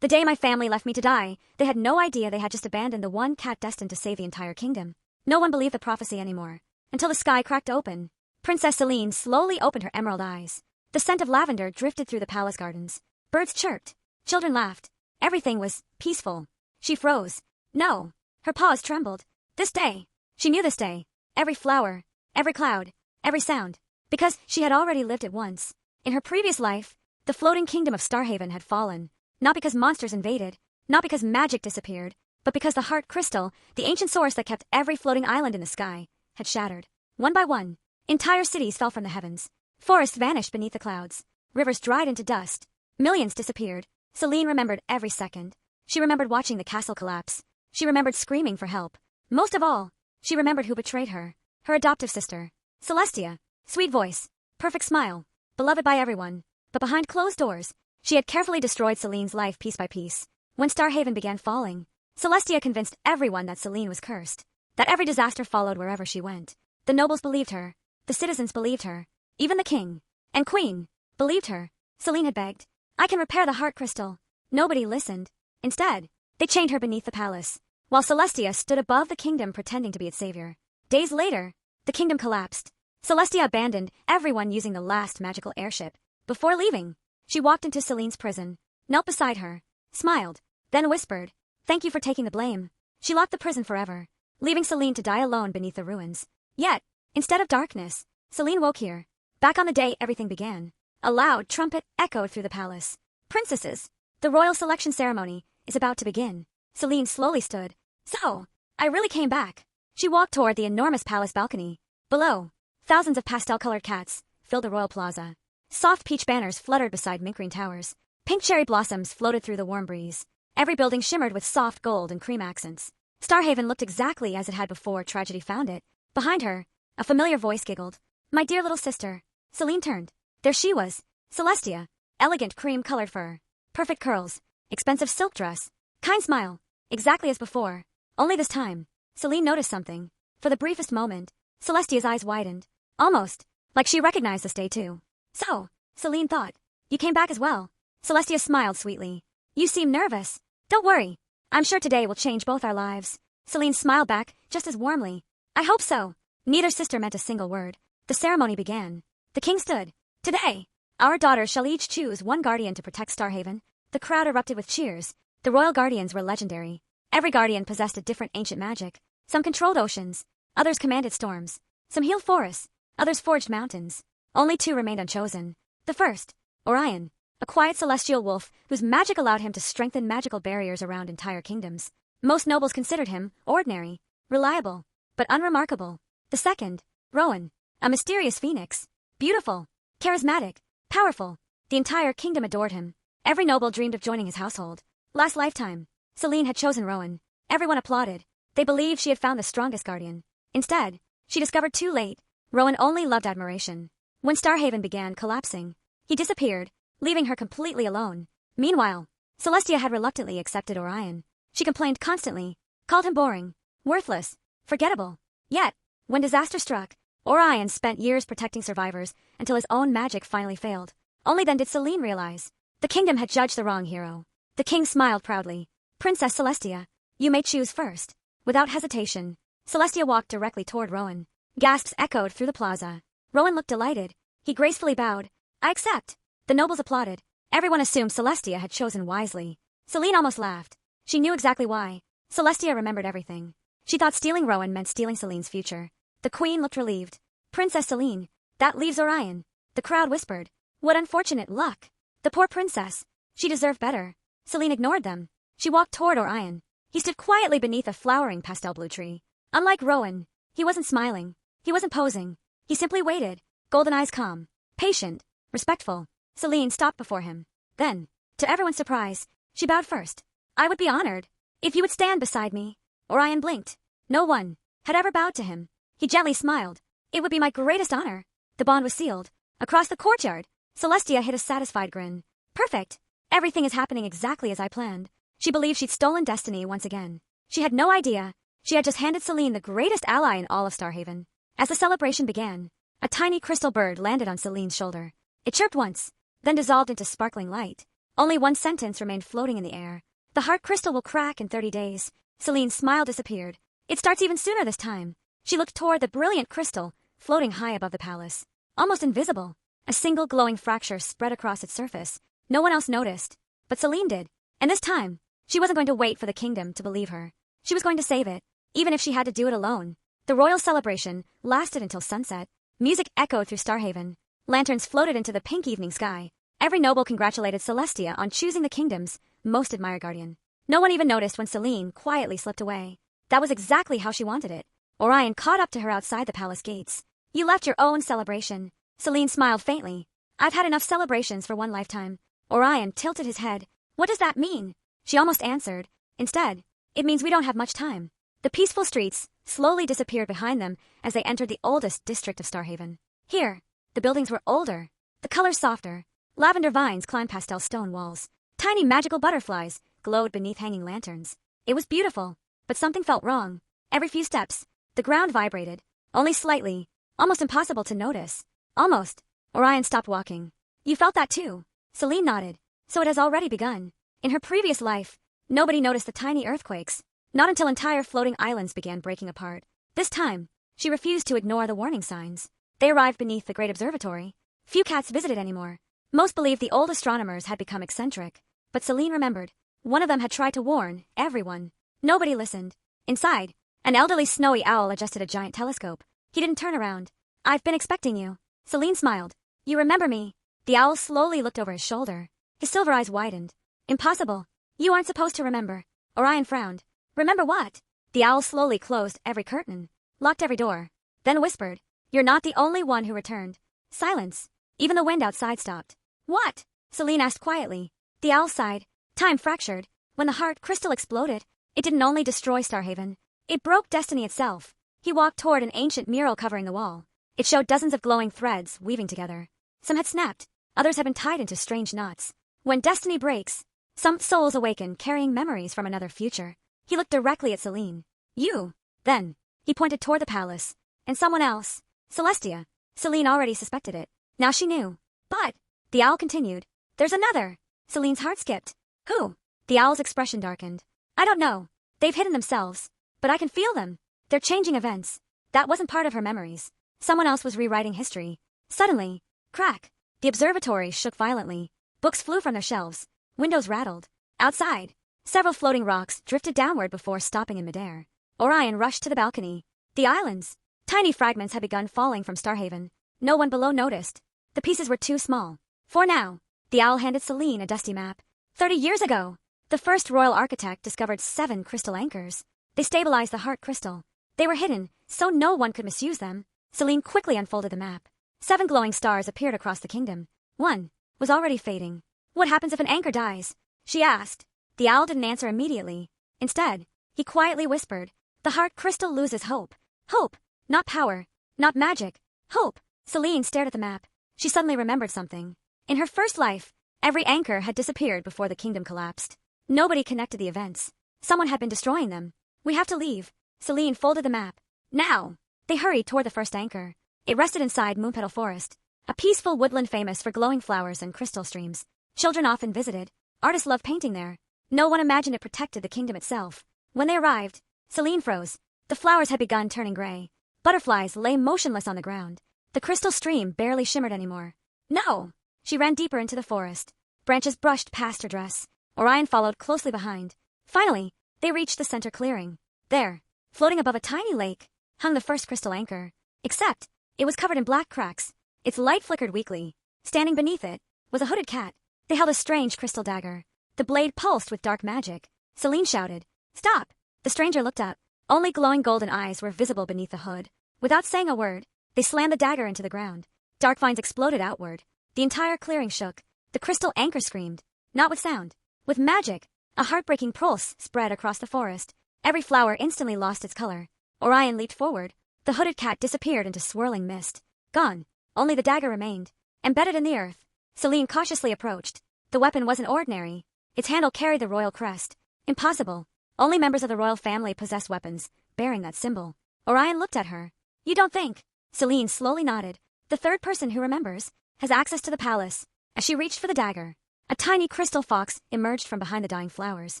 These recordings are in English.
The day my family left me to die, they had no idea they had just abandoned the one cat destined to save the entire kingdom. No one believed the prophecy anymore. Until the sky cracked open. Princess Selene slowly opened her emerald eyes. The scent of lavender drifted through the palace gardens. Birds chirped. Children laughed. Everything was peaceful. She froze. No. Her paws trembled. This day. She knew this day. Every flower. Every cloud. Every sound. Because she had already lived it once. In her previous life, the floating kingdom of Starhaven had fallen. Not because monsters invaded. Not because magic disappeared. But because the heart crystal, the ancient source that kept every floating island in the sky, had shattered. One by one, entire cities fell from the heavens. Forests vanished beneath the clouds. Rivers dried into dust. Millions disappeared. Selene remembered every second. She remembered watching the castle collapse. She remembered screaming for help. Most of all, she remembered who betrayed her. Her adoptive sister. Celestia. Sweet voice. Perfect smile. Beloved by everyone. But behind closed doors, she had carefully destroyed Selene's life piece by piece. When Starhaven began falling, Celestia convinced everyone that Selene was cursed. That every disaster followed wherever she went. The nobles believed her. The citizens believed her. Even the king and queen believed her. Selene had begged, I can repair the heart crystal. Nobody listened. Instead, they chained her beneath the palace, while Celestia stood above the kingdom pretending to be its savior. Days later, the kingdom collapsed. Celestia abandoned everyone using the last magical airship. Before leaving, she walked into Selene's prison, knelt beside her, smiled, then whispered, thank you for taking the blame. She locked the prison forever, leaving Selene to die alone beneath the ruins. Yet, instead of darkness, Selene woke here. Back on the day everything began. A loud trumpet echoed through the palace. Princesses, the royal selection ceremony is about to begin. Selene slowly stood. So, I really came back. She walked toward the enormous palace balcony. Below, thousands of pastel-colored cats filled the royal plaza. Soft peach banners fluttered beside mint green towers. Pink cherry blossoms floated through the warm breeze. Every building shimmered with soft gold and cream accents. Starhaven looked exactly as it had before tragedy found it. Behind her, a familiar voice giggled. My dear little sister. Selene turned. There she was. Celestia. Elegant cream-colored fur. Perfect curls. Expensive silk dress. Kind smile. Exactly as before. Only this time, Selene noticed something. For the briefest moment, Celestia's eyes widened. Almost like she recognized this day too. So, Selene thought, you came back as well. Celestia smiled sweetly. You seem nervous. Don't worry. I'm sure today will change both our lives. Selene smiled back just as warmly. I hope so. Neither sister meant a single word. The ceremony began. The king stood. Today, our daughters shall each choose one guardian to protect Starhaven. The crowd erupted with cheers. The royal guardians were legendary. Every guardian possessed a different ancient magic. Some controlled oceans. Others commanded storms. Some healed forests. Others forged mountains. Only two remained unchosen. The first, Orion, a quiet celestial wolf whose magic allowed him to strengthen magical barriers around entire kingdoms. Most nobles considered him ordinary, reliable, but unremarkable. The second, Rowan, a mysterious phoenix. Beautiful, charismatic, powerful. The entire kingdom adored him. Every noble dreamed of joining his household. Last lifetime, Selene had chosen Rowan. Everyone applauded. They believed she had found the strongest guardian. Instead, she discovered too late, Rowan only loved admiration. When Starhaven began collapsing, he disappeared, leaving her completely alone. Meanwhile, Celestia had reluctantly accepted Orion. She complained constantly, called him boring, worthless, forgettable. Yet, when disaster struck, Orion spent years protecting survivors until his own magic finally failed. Only then did Selene realize the kingdom had judged the wrong hero. The king smiled proudly. Princess Celestia, you may choose first. Without hesitation, Celestia walked directly toward Rowan. Gasps echoed through the plaza. Rowan looked delighted. He gracefully bowed. I accept. The nobles applauded. Everyone assumed Celestia had chosen wisely. Selene almost laughed. She knew exactly why. Celestia remembered everything. She thought stealing Rowan meant stealing Selene's future. The queen looked relieved. Princess Selene, that leaves Orion. The crowd whispered. What unfortunate luck. The poor princess. She deserved better. Selene ignored them. She walked toward Orion. He stood quietly beneath a flowering pastel blue tree. Unlike Rowan, he wasn't smiling. He wasn't posing. He simply waited, golden eyes calm, patient, respectful. Selene stopped before him. Then, to everyone's surprise, she bowed first. I would be honored if you would stand beside me. Orion blinked. No one had ever bowed to him. He gently smiled. It would be my greatest honor. The bond was sealed. Across the courtyard, Celestia hid a satisfied grin. Perfect. Everything is happening exactly as I planned. She believed she'd stolen destiny once again. She had no idea. She had just handed Selene the greatest ally in all of Starhaven. As the celebration began, a tiny crystal bird landed on Selene's shoulder. It chirped once, then dissolved into sparkling light. Only one sentence remained floating in the air. The heart crystal will crack in 30 days. Selene's smile disappeared. It starts even sooner this time. She looked toward the brilliant crystal, floating high above the palace. Almost invisible. A single glowing fracture spread across its surface. No one else noticed. But Selene did. And this time, she wasn't going to wait for the kingdom to believe her. She was going to save it, even if she had to do it alone. The royal celebration lasted until sunset. Music echoed through Starhaven. Lanterns floated into the pink evening sky. Every noble congratulated Celestia on choosing the kingdom's most admired guardian. No one even noticed when Selene quietly slipped away. That was exactly how she wanted it. Orion caught up to her outside the palace gates. You left your own celebration. Selene smiled faintly. I've had enough celebrations for one lifetime. Orion tilted his head. What does that mean? She almost answered. Instead, it means we don't have much time. The peaceful streets slowly disappeared behind them as they entered the oldest district of Starhaven. Here, the buildings were older, the colors softer. Lavender vines climbed pastel stone walls. Tiny magical butterflies glowed beneath hanging lanterns. It was beautiful, but something felt wrong. Every few steps, the ground vibrated, only slightly, almost impossible to notice. Almost. Orion stopped walking. You felt that too? Selene nodded. So it has already begun. In her previous life, nobody noticed the tiny earthquakes. Not until entire floating islands began breaking apart. This time, she refused to ignore the warning signs. They arrived beneath the great observatory. Few cats visited anymore. Most believed the old astronomers had become eccentric. But Selene remembered. One of them had tried to warn everyone. Nobody listened. Inside, an elderly snowy owl adjusted a giant telescope. He didn't turn around. I've been expecting you. Selene smiled. You remember me? The owl slowly looked over his shoulder. His silver eyes widened. Impossible. You aren't supposed to remember. Orion frowned. Remember what? The owl slowly closed every curtain, locked every door, then whispered, You're not the only one who returned. Silence. Even the wind outside stopped. What? Selene asked quietly. The owl sighed. Time fractured. When the heart crystal exploded, it didn't only destroy Starhaven. It broke destiny itself. He walked toward an ancient mural covering the wall. It showed dozens of glowing threads weaving together. Some had snapped. Others had been tied into strange knots. When destiny breaks, some souls awaken carrying memories from another future. He looked directly at Selene. You. Then, he pointed toward the palace. And someone else. Celestia. Selene already suspected it. Now she knew. But, the owl continued. There's another. Selene's heart skipped. Who? The owl's expression darkened. I don't know. They've hidden themselves. But I can feel them. They're changing events. That wasn't part of her memories. Someone else was rewriting history. Suddenly, crack. The observatory shook violently. Books flew from their shelves. Windows rattled. Outside, several floating rocks drifted downward before stopping in midair. Orion rushed to the balcony. The islands. Tiny fragments had begun falling from Starhaven. No one below noticed. The pieces were too small. For now, the owl handed Selene a dusty map. 30 years ago, the first royal architect discovered 7 crystal anchors. They stabilized the heart crystal. They were hidden, so no one could misuse them. Selene quickly unfolded the map. 7 glowing stars appeared across the kingdom. One was already fading. What happens if an anchor dies? She asked. The owl didn't answer immediately. Instead, he quietly whispered, The heart crystal loses hope. Hope. Not power. Not magic. Hope. Selene stared at the map. She suddenly remembered something. In her first life, every anchor had disappeared before the kingdom collapsed. Nobody connected the events. Someone had been destroying them. We have to leave. Selene folded the map. Now. They hurried toward the first anchor. It rested inside Moonpetal Forest, a peaceful woodland famous for glowing flowers and crystal streams. Children often visited. Artists loved painting there. No one imagined it protected the kingdom itself. When they arrived, Selene froze. The flowers had begun turning gray. Butterflies lay motionless on the ground. The crystal stream barely shimmered anymore. No! She ran deeper into the forest. Branches brushed past her dress. Orion followed closely behind. Finally, they reached the center clearing. There, floating above a tiny lake, hung the first crystal anchor. Except, it was covered in black cracks. Its light flickered weakly. Standing beneath it was a hooded cat. They held a strange crystal dagger. The blade pulsed with dark magic. Selene shouted, Stop! The stranger looked up. Only glowing golden eyes were visible beneath the hood. Without saying a word, they slammed the dagger into the ground. Dark vines exploded outward. The entire clearing shook. The crystal anchor screamed. Not with sound. With magic. A heartbreaking pulse spread across the forest. Every flower instantly lost its color. Orion leaped forward. The hooded cat disappeared into swirling mist. Gone. Only the dagger remained. Embedded in the earth. Selene cautiously approached. The weapon wasn't ordinary. Its handle carried the royal crest. Impossible. Only members of the royal family possess weapons bearing that symbol. Orion looked at her. You don't think? Selene slowly nodded. The third person who remembers has access to the palace. As she reached for the dagger, A tiny crystal fox emerged from behind the dying flowers.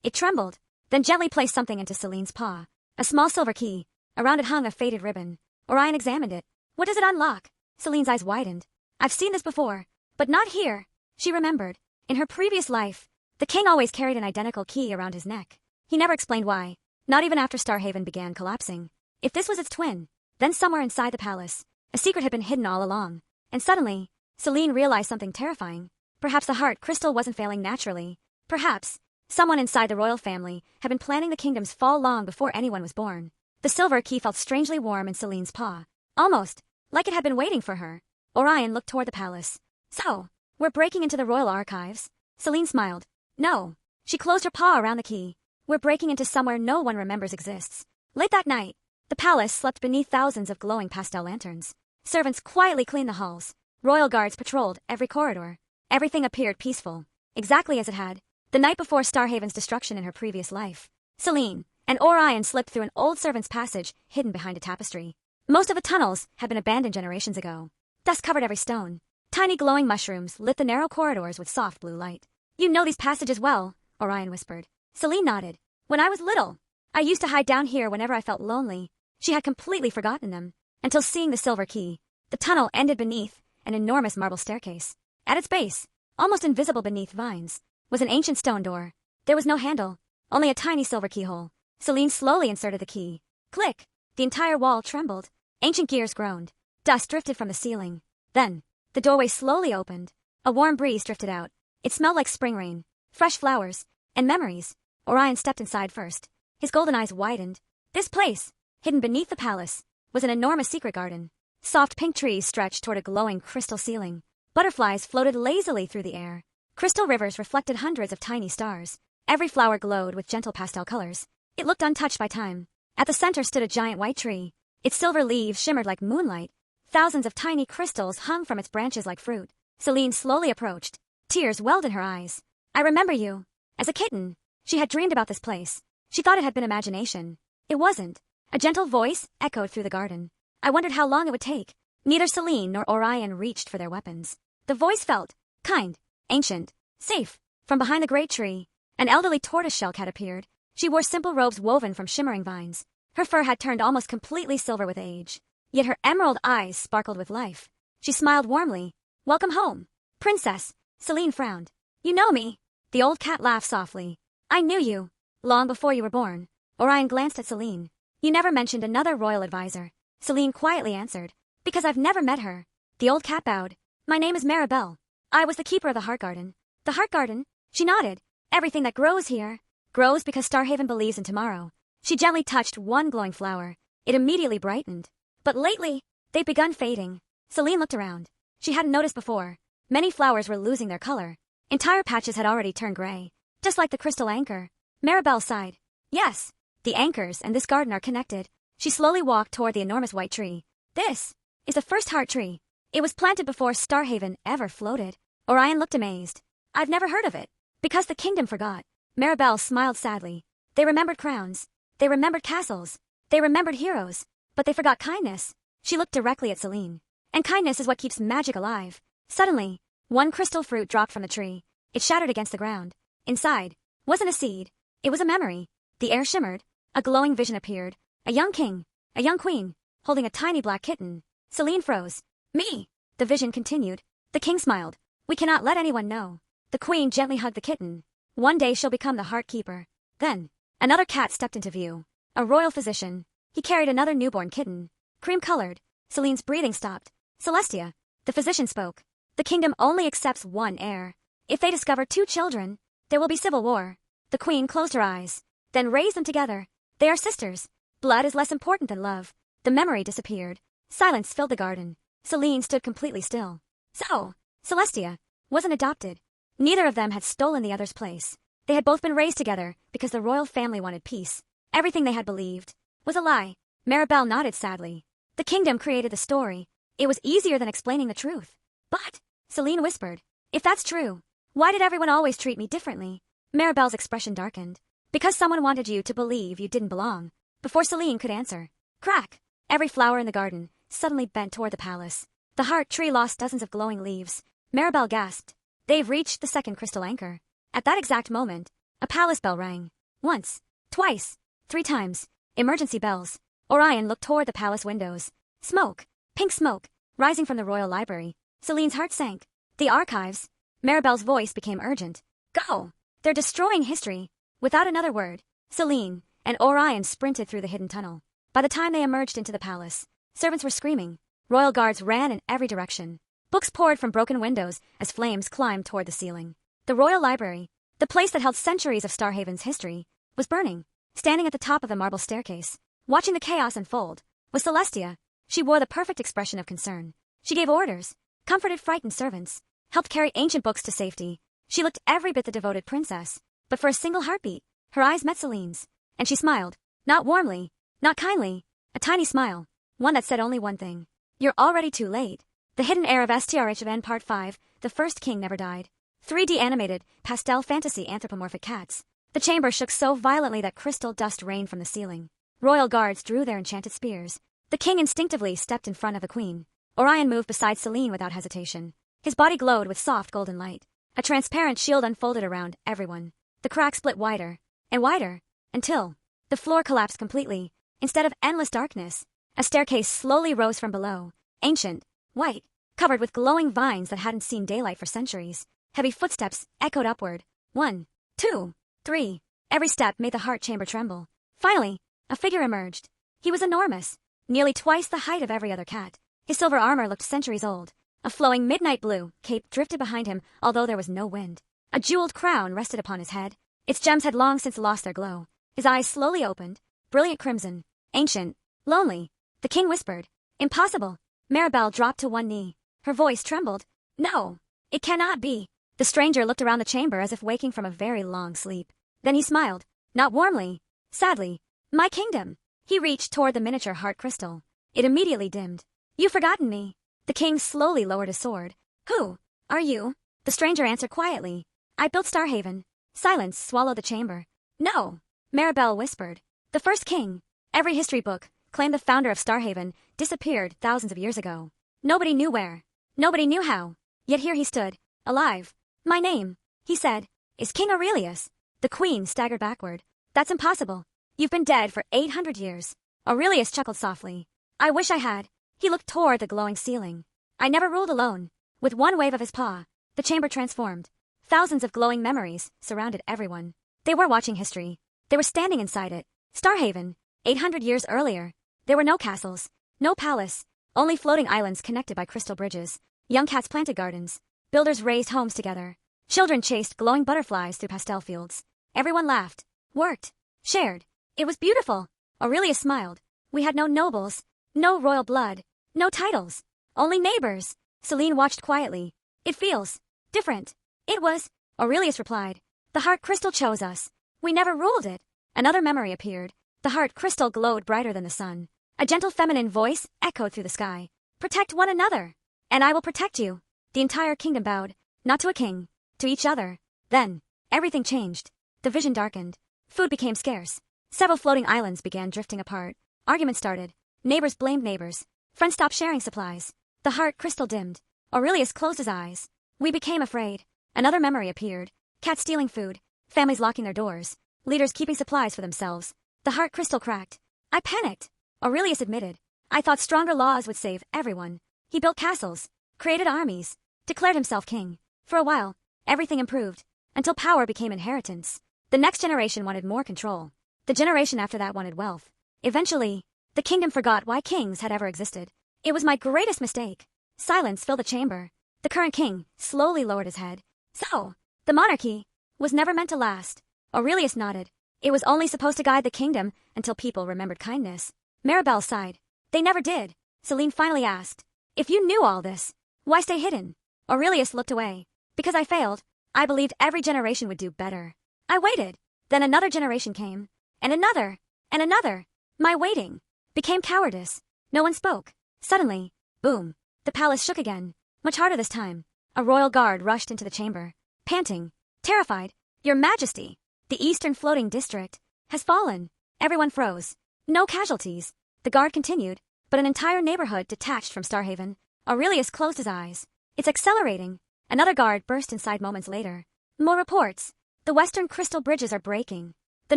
It trembled, then gently placed something into Selene's paw. A small silver key. Around it hung a faded ribbon. Orion examined it. What does it unlock? Selene's eyes widened. I've seen this before, but not here. She remembered. In her previous life, the king always carried an identical key around his neck. He never explained why, not even after Starhaven began collapsing. If this was its twin, then somewhere inside the palace, a secret had been hidden all along. And suddenly, Selene realized something terrifying. Perhaps the heart crystal wasn't failing naturally. Perhaps someone inside the royal family had been planning the kingdom's fall long before anyone was born. The silver key felt strangely warm in Selene's paw, almost like it had been waiting for her. Orion looked toward the palace. So, we're breaking into the royal archives? Selene smiled. No. She closed her paw around the key. We're breaking into somewhere no one remembers exists. Late that night, the palace slept beneath thousands of glowing pastel lanterns. Servants quietly cleaned the halls. Royal guards patrolled every corridor. Everything appeared peaceful, exactly as it had the night before Starhaven's destruction in her previous life. Selene and Orion slipped through an old servant's passage hidden behind a tapestry. Most of the tunnels had been abandoned generations ago. Dust covered every stone. Tiny glowing mushrooms lit the narrow corridors with soft blue light. You know these passages well, Orion whispered. Selene nodded. When I was little, I used to hide down here whenever I felt lonely. She had completely forgotten them, until seeing the silver key. The tunnel ended beneath an enormous marble staircase. At its base, almost invisible beneath vines, was an ancient stone door. There was no handle, only a tiny silver keyhole. Selene slowly inserted the key. Click! The entire wall trembled. Ancient gears groaned. Dust drifted from the ceiling. Then, the doorway slowly opened. A warm breeze drifted out. It smelled like spring rain, fresh flowers, and memories. Orion stepped inside first. His golden eyes widened. This place, hidden beneath the palace, was an enormous secret garden. Soft pink trees stretched toward a glowing crystal ceiling. Butterflies floated lazily through the air. Crystal rivers reflected hundreds of tiny stars. Every flower glowed with gentle pastel colors. It looked untouched by time. At the center stood a giant white tree. Its silver leaves shimmered like moonlight. Thousands of tiny crystals hung from its branches like fruit. Selene slowly approached. Tears welled in her eyes. I remember you. As a kitten, she had dreamed about this place. She thought it had been imagination. It wasn't. A gentle voice echoed through the garden. I wondered how long it would take. Neither Selene nor Orion reached for their weapons. The voice felt kind, ancient, safe. From behind the great tree, an elderly tortoiseshell cat appeared. She wore simple robes woven from shimmering vines. Her fur had turned almost completely silver with age. Yet her emerald eyes sparkled with life. She smiled warmly. Welcome home, princess. Selene frowned. You know me. The old cat laughed softly. I knew you. Long before you were born. Orion glanced at Selene. You never mentioned another royal advisor. Selene quietly answered. Because I've never met her. The old cat bowed. My name is Maribel. I was the keeper of the Heart Garden. The Heart Garden? She nodded. Everything that grows here grows because Starhaven believes in tomorrow. She gently touched one glowing flower. It immediately brightened. But lately, they've begun fading. Selene looked around. She hadn't noticed before. Many flowers were losing their color. Entire patches had already turned gray, just like the crystal anchor. Maribel sighed. Yes, the anchors and this garden are connected. She slowly walked toward the enormous white tree. This is the first heart tree. It was planted before Starhaven ever floated. Orion looked amazed. I've never heard of it. Because the kingdom forgot. Maribel smiled sadly. They remembered crowns. They remembered castles. They remembered heroes. But they forgot kindness. She looked directly at Selene. And kindness is what keeps magic alive. Suddenly, one crystal fruit dropped from the tree. It shattered against the ground. Inside wasn't a seed. It was a memory. The air shimmered. A glowing vision appeared. A young king. A young queen. Holding a tiny black kitten. Selene froze. Me. The vision continued. The king smiled. We cannot let anyone know. The queen gently hugged the kitten. One day she'll become the heart keeper. Then, another cat stepped into view. A royal physician. He carried another newborn kitten. Cream-colored. Selene's breathing stopped. Celestia. The physician spoke. The kingdom only accepts one heir. If they discover two children, there will be civil war. The queen closed her eyes, then raised them together. They are sisters. Blood is less important than love. The memory disappeared. Silence filled the garden. Selene stood completely still. So, Celestia wasn't adopted. Neither of them had stolen the other's place. They had both been raised together because the royal family wanted peace. Everything they had believed was a lie. Maribel nodded sadly. The kingdom created the story. It was easier than explaining the truth. But, Selene whispered, if that's true, why did everyone always treat me differently? Maribel's expression darkened. Because someone wanted you to believe you didn't belong. Before Selene could answer. Crack! Every flower in the garden suddenly bent toward the palace. The heart tree lost dozens of glowing leaves. Maribel gasped. They've reached the second crystal anchor. At that exact moment, a palace bell rang. Once, twice, 3 times. Emergency bells. Orion looked toward the palace windows. Smoke. Pink smoke. Rising from the royal library. Selene's heart sank. The archives. Maribel's voice became urgent. Go! They're destroying history. Without another word, Selene and Orion sprinted through the hidden tunnel. By the time they emerged into the palace, servants were screaming. Royal guards ran in every direction. Books poured from broken windows as flames climbed toward the ceiling. The royal library, the place that held centuries of Starhaven's history, was burning. Standing at the top of the marble staircase, watching the chaos unfold, was Celestia. She wore the perfect expression of concern. She gave orders, comforted frightened servants, helped carry ancient books to safety. She looked every bit the devoted princess, but for a single heartbeat, her eyes met Selene's, and she smiled. Not warmly, not kindly, a tiny smile, one that said only one thing. You're already too late. The Hidden Heir of Starhaven Part 5, The First King Never Died. 3D animated, pastel fantasy anthropomorphic cats. The chamber shook so violently that crystal dust rained from the ceiling. Royal guards drew their enchanted spears. The king instinctively stepped in front of the queen. Orion moved beside Selene without hesitation. His body glowed with soft golden light. A transparent shield unfolded around everyone. The crack split wider and wider until the floor collapsed completely. Instead of endless darkness, a staircase slowly rose from below. Ancient, white, covered with glowing vines that hadn't seen daylight for centuries. Heavy footsteps echoed upward. 1, 2, 3. Every step made the heart chamber tremble. Finally, a figure emerged. He was enormous, nearly twice the height of every other cat. His silver armor looked centuries old. A flowing midnight blue cape drifted behind him, although there was no wind. A jeweled crown rested upon his head. Its gems had long since lost their glow. His eyes slowly opened, brilliant crimson, ancient, lonely. The king whispered, "Impossible." Maribel dropped to one knee. Her voice trembled. "No, it cannot be." The stranger looked around the chamber as if waking from a very long sleep. Then he smiled, not warmly, sadly. "My kingdom." He reached toward the miniature heart crystal. It immediately dimmed. "You've forgotten me." The king slowly lowered his sword. "Who are you?" The stranger answered quietly. "I built Starhaven." Silence swallowed the chamber. "No," Maribel whispered. "The first king." Every history book claimed the founder of Starhaven disappeared thousands of years ago. Nobody knew where. Nobody knew how. Yet here he stood, alive. "My name," he said, "is King Aurelius." The queen staggered backward. "That's impossible. You've been dead for 800 years. Aurelius chuckled softly. "I wish I had." He looked toward the glowing ceiling. "I never ruled alone." With one wave of his paw, the chamber transformed. Thousands of glowing memories surrounded everyone. They were watching history. They were standing inside it. Starhaven, 800 years earlier. There were no castles, no palace, only floating islands connected by crystal bridges. Young cats planted gardens. Builders raised homes together. Children chased glowing butterflies through pastel fields. Everyone laughed, worked, shared. It was beautiful. Aurelius smiled. "We had no nobles, no royal blood, no titles, only neighbors." Selene watched quietly. "It feels different." "It was," Aurelius replied. "The heart crystal chose us. We never ruled it." Another memory appeared. The heart crystal glowed brighter than the sun. A gentle feminine voice echoed through the sky. "Protect one another, and I will protect you." The entire kingdom bowed, not to a king, to each other. Then, everything changed. The vision darkened. Food became scarce. Several floating islands began drifting apart. Arguments started. Neighbors blamed neighbors. Friends stopped sharing supplies. The heart crystal dimmed. Aurelius closed his eyes. "We became afraid." Another memory appeared. Cats stealing food. Families locking their doors. Leaders keeping supplies for themselves. The heart crystal cracked. "I panicked," Aurelius admitted. "I thought stronger laws would save everyone." He built castles, created armies, declared himself king. For a while, everything improved, until power became inheritance. The next generation wanted more control. The generation after that wanted wealth. Eventually, the kingdom forgot why kings had ever existed. "It was my greatest mistake." Silence filled the chamber. The current king slowly lowered his head. "So, the monarchy was never meant to last." Aurelius nodded. "It was only supposed to guide the kingdom until people remembered kindness." Maribel sighed. "They never did." Selene finally asked, "If you knew all this, why stay hidden?" Aurelius looked away. "Because I failed. I believed every generation would do better. I waited. Then another generation came. And another. And another. My waiting became cowardice." No one spoke. Suddenly, boom. The palace shook again. Much harder this time. A royal guard rushed into the chamber, panting, terrified. "Your Majesty, the eastern floating district has fallen." Everyone froze. No casualties. The guard continued, but an entire neighborhood detached from Starhaven. Aurelius closed his eyes. "It's accelerating." Another guard burst inside moments later. More reports. The western crystal bridges are breaking. The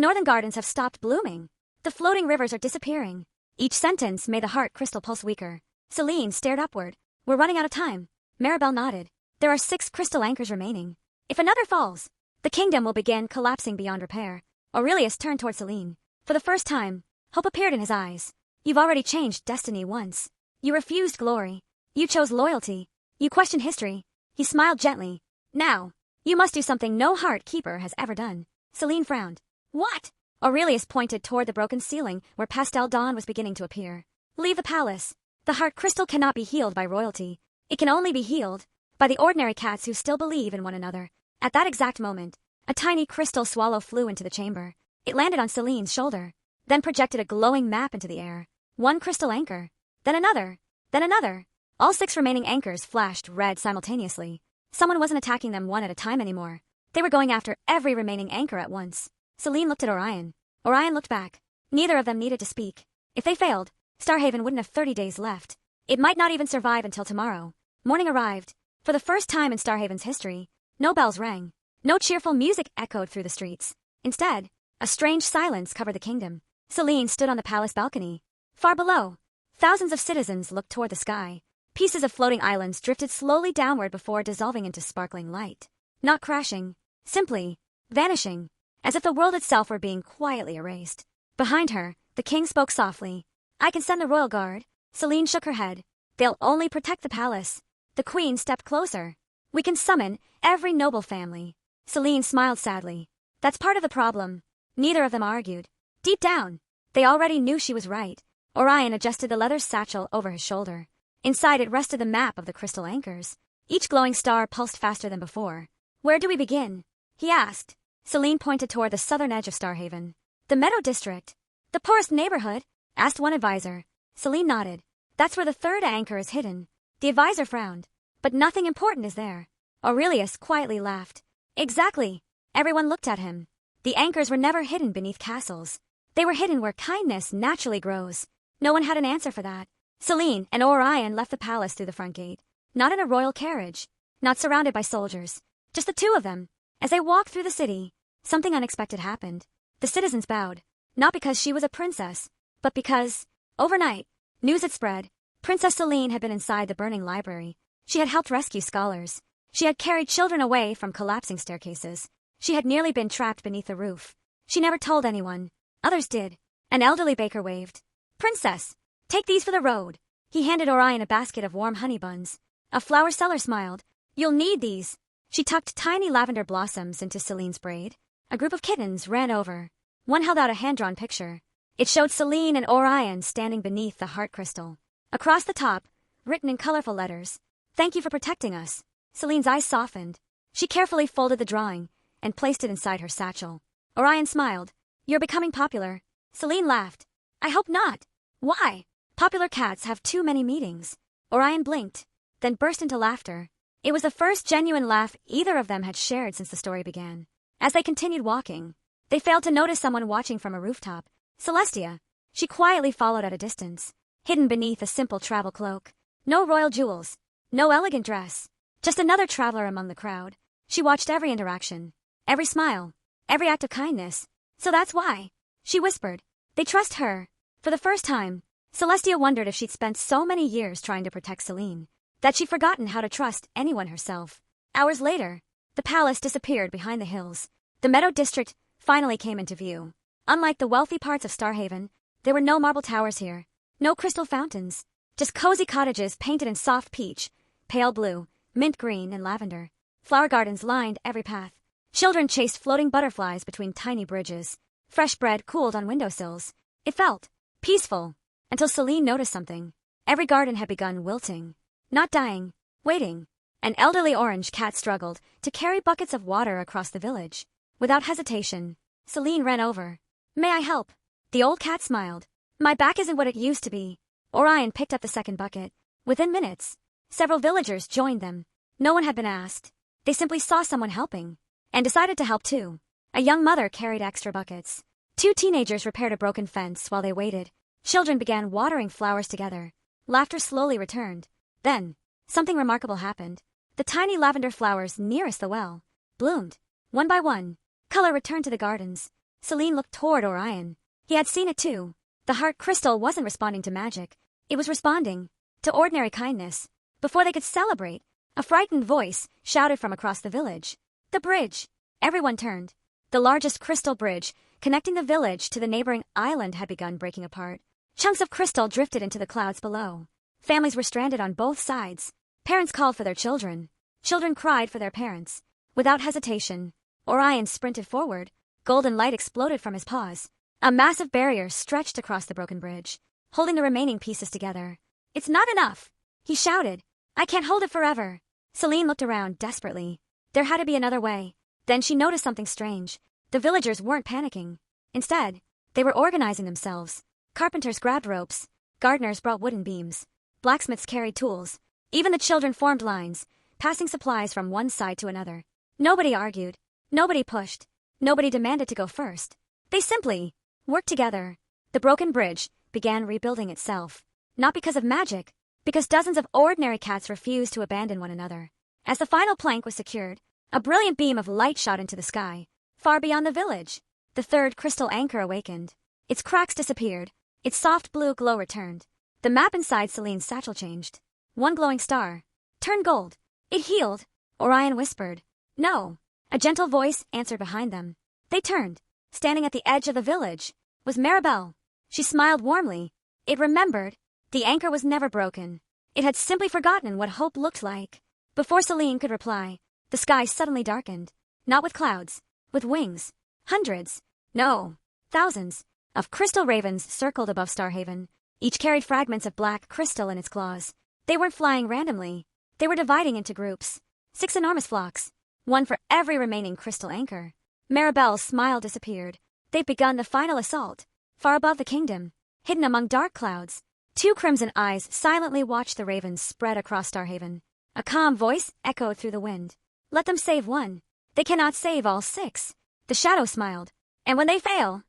northern gardens have stopped blooming. The floating rivers are disappearing. Each sentence made the heart crystal pulse weaker. Selene stared upward. We're running out of time. Maribel nodded. There are 6 crystal anchors remaining. If another falls, the kingdom will begin collapsing beyond repair. Aurelius turned toward Selene. For the first time, hope appeared in his eyes. You've already changed destiny once. You refused glory. You chose loyalty. You questioned history. He smiled gently. Now, you must do something no heart keeper has ever done. Selene frowned. What? Aurelius pointed toward the broken ceiling where pastel dawn was beginning to appear. Leave the palace. The heart crystal cannot be healed by royalty. It can only be healed by the ordinary cats who still believe in one another. At that exact moment, a tiny crystal swallow flew into the chamber. It landed on Selene's shoulder, then projected a glowing map into the air. 1 crystal anchor, then another, then another. All 6 remaining anchors flashed red simultaneously. Someone wasn't attacking them one at a time anymore. They were going after every remaining anchor at once. Selene looked at Orion. Orion looked back. Neither of them needed to speak. If they failed, Starhaven wouldn't have 30 days left. It might not even survive until tomorrow. Morning arrived. For the first time in Starhaven's history, no bells rang. No cheerful music echoed through the streets. Instead, a strange silence covered the kingdom. Selene stood on the palace balcony. Far below, thousands of citizens looked toward the sky. Pieces of floating islands drifted slowly downward before dissolving into sparkling light. Not crashing, simply vanishing, as if the world itself were being quietly erased. Behind her, the king spoke softly. I can send the royal guard. Selene shook her head. They'll only protect the palace. The queen stepped closer. We can summon every noble family. Selene smiled sadly. That's part of the problem. Neither of them argued. Deep down, they already knew she was right. Orion adjusted the leather satchel over his shoulder. Inside it rested the map of the crystal anchors. Each glowing star pulsed faster than before. Where do we begin? He asked. Selene pointed toward the southern edge of Starhaven. The Meadow District. The poorest neighborhood? Asked one advisor. Selene nodded. That's where the 3rd anchor is hidden. The advisor frowned. But nothing important is there. Aurelius quietly laughed. Exactly. Everyone looked at him. The anchors were never hidden beneath castles. They were hidden where kindness naturally grows. No one had an answer for that. Selene and Orion left the palace through the front gate. Not in a royal carriage. Not surrounded by soldiers. Just the 2 of them. As they walked through the city, something unexpected happened. The citizens bowed. Not because she was a princess, but because, overnight, news had spread. Princess Selene had been inside the burning library. She had helped rescue scholars. She had carried children away from collapsing staircases. She had nearly been trapped beneath the roof. She never told anyone. Others did. An elderly baker waved. Princess, take these for the road. He handed Orion a basket of warm honey buns. A flower seller smiled. You'll need these. She tucked tiny lavender blossoms into Selene's braid. A group of kittens ran over. One held out a hand-drawn picture. It showed Selene and Orion standing beneath the heart crystal. Across the top, written in colorful letters, Thank you for protecting us. Selene's eyes softened. She carefully folded the drawing and placed it inside her satchel. Orion smiled. You're becoming popular. Selene laughed. I hope not. Why? Popular cats have too many meetings. Orion blinked, then burst into laughter. It was the first genuine laugh either of them had shared since the story began. As they continued walking, they failed to notice someone watching from a rooftop. Celestia. She quietly followed at a distance, hidden beneath a simple travel cloak. No royal jewels. No elegant dress. Just another traveler among the crowd. She watched every interaction, every smile, every act of kindness. So that's why, she whispered, they trust her. For the first time, Celestia wondered if she'd spent so many years trying to protect Selene, that she'd forgotten how to trust anyone herself. Hours later, the palace disappeared behind the hills. The Meadow District finally came into view. Unlike the wealthy parts of Starhaven, there were no marble towers here, no crystal fountains, just cozy cottages painted in soft peach, pale blue, mint green, and lavender. Flower gardens lined every path. Children chased floating butterflies between tiny bridges. Fresh bread cooled on windowsills. It felt peaceful, until Selene noticed something. Every garden had begun wilting. Not dying, waiting. An elderly orange cat struggled to carry buckets of water across the village. Without hesitation, Selene ran over. May I help? The old cat smiled. My back isn't what it used to be. Orion picked up the second bucket. Within minutes, several villagers joined them. No one had been asked. They simply saw someone helping, and decided to help too. A young mother carried extra buckets. 2 teenagers repaired a broken fence while they waited. Children began watering flowers together. Laughter slowly returned. Then, something remarkable happened. The tiny lavender flowers nearest the well bloomed. One by one, color returned to the gardens. Selene looked toward Orion. He had seen it too. The heart crystal wasn't responding to magic. It was responding to ordinary kindness. Before they could celebrate, a frightened voice shouted from across the village. The bridge! Everyone turned. The largest crystal bridge, connecting the village to the neighboring island, had begun breaking apart. Chunks of crystal drifted into the clouds below. Families were stranded on both sides. Parents called for their children. Children cried for their parents. Without hesitation, Orion sprinted forward. Golden light exploded from his paws. A massive barrier stretched across the broken bridge, holding the remaining pieces together. It's not enough, he shouted. I can't hold it forever. Selene looked around desperately. There had to be another way. Then she noticed something strange. The villagers weren't panicking. Instead, they were organizing themselves. Carpenters grabbed ropes. Gardeners brought wooden beams. Blacksmiths carried tools. Even the children formed lines, passing supplies from one side to another. Nobody argued. Nobody pushed. Nobody demanded to go first. They simply worked together. The broken bridge began rebuilding itself. Not because of magic, because dozens of ordinary cats refused to abandon one another. As the final plank was secured, a brilliant beam of light shot into the sky, far beyond the village. The third crystal anchor awakened. Its cracks disappeared. Its soft blue glow returned. The map inside Selene's satchel changed. One glowing star turned gold. It healed. Orion whispered. No. A gentle voice answered behind them. They turned. Standing at the edge of the village was Maribel. She smiled warmly. It remembered. The anchor was never broken. It had simply forgotten what hope looked like. Before Selene could reply, the sky suddenly darkened. Not with clouds, with wings. Hundreds, no, thousands, of crystal ravens circled above Starhaven. Each carried fragments of black crystal in its claws. They weren't flying randomly. They were dividing into groups. 6 enormous flocks. One for every remaining crystal anchor. Maribel's smile disappeared. They've begun the final assault. Far above the kingdom, hidden among dark clouds, 2 crimson eyes silently watched the ravens spread across Starhaven. A calm voice echoed through the wind. Let them save one. They cannot save all 6. The shadow smiled. And when they fail,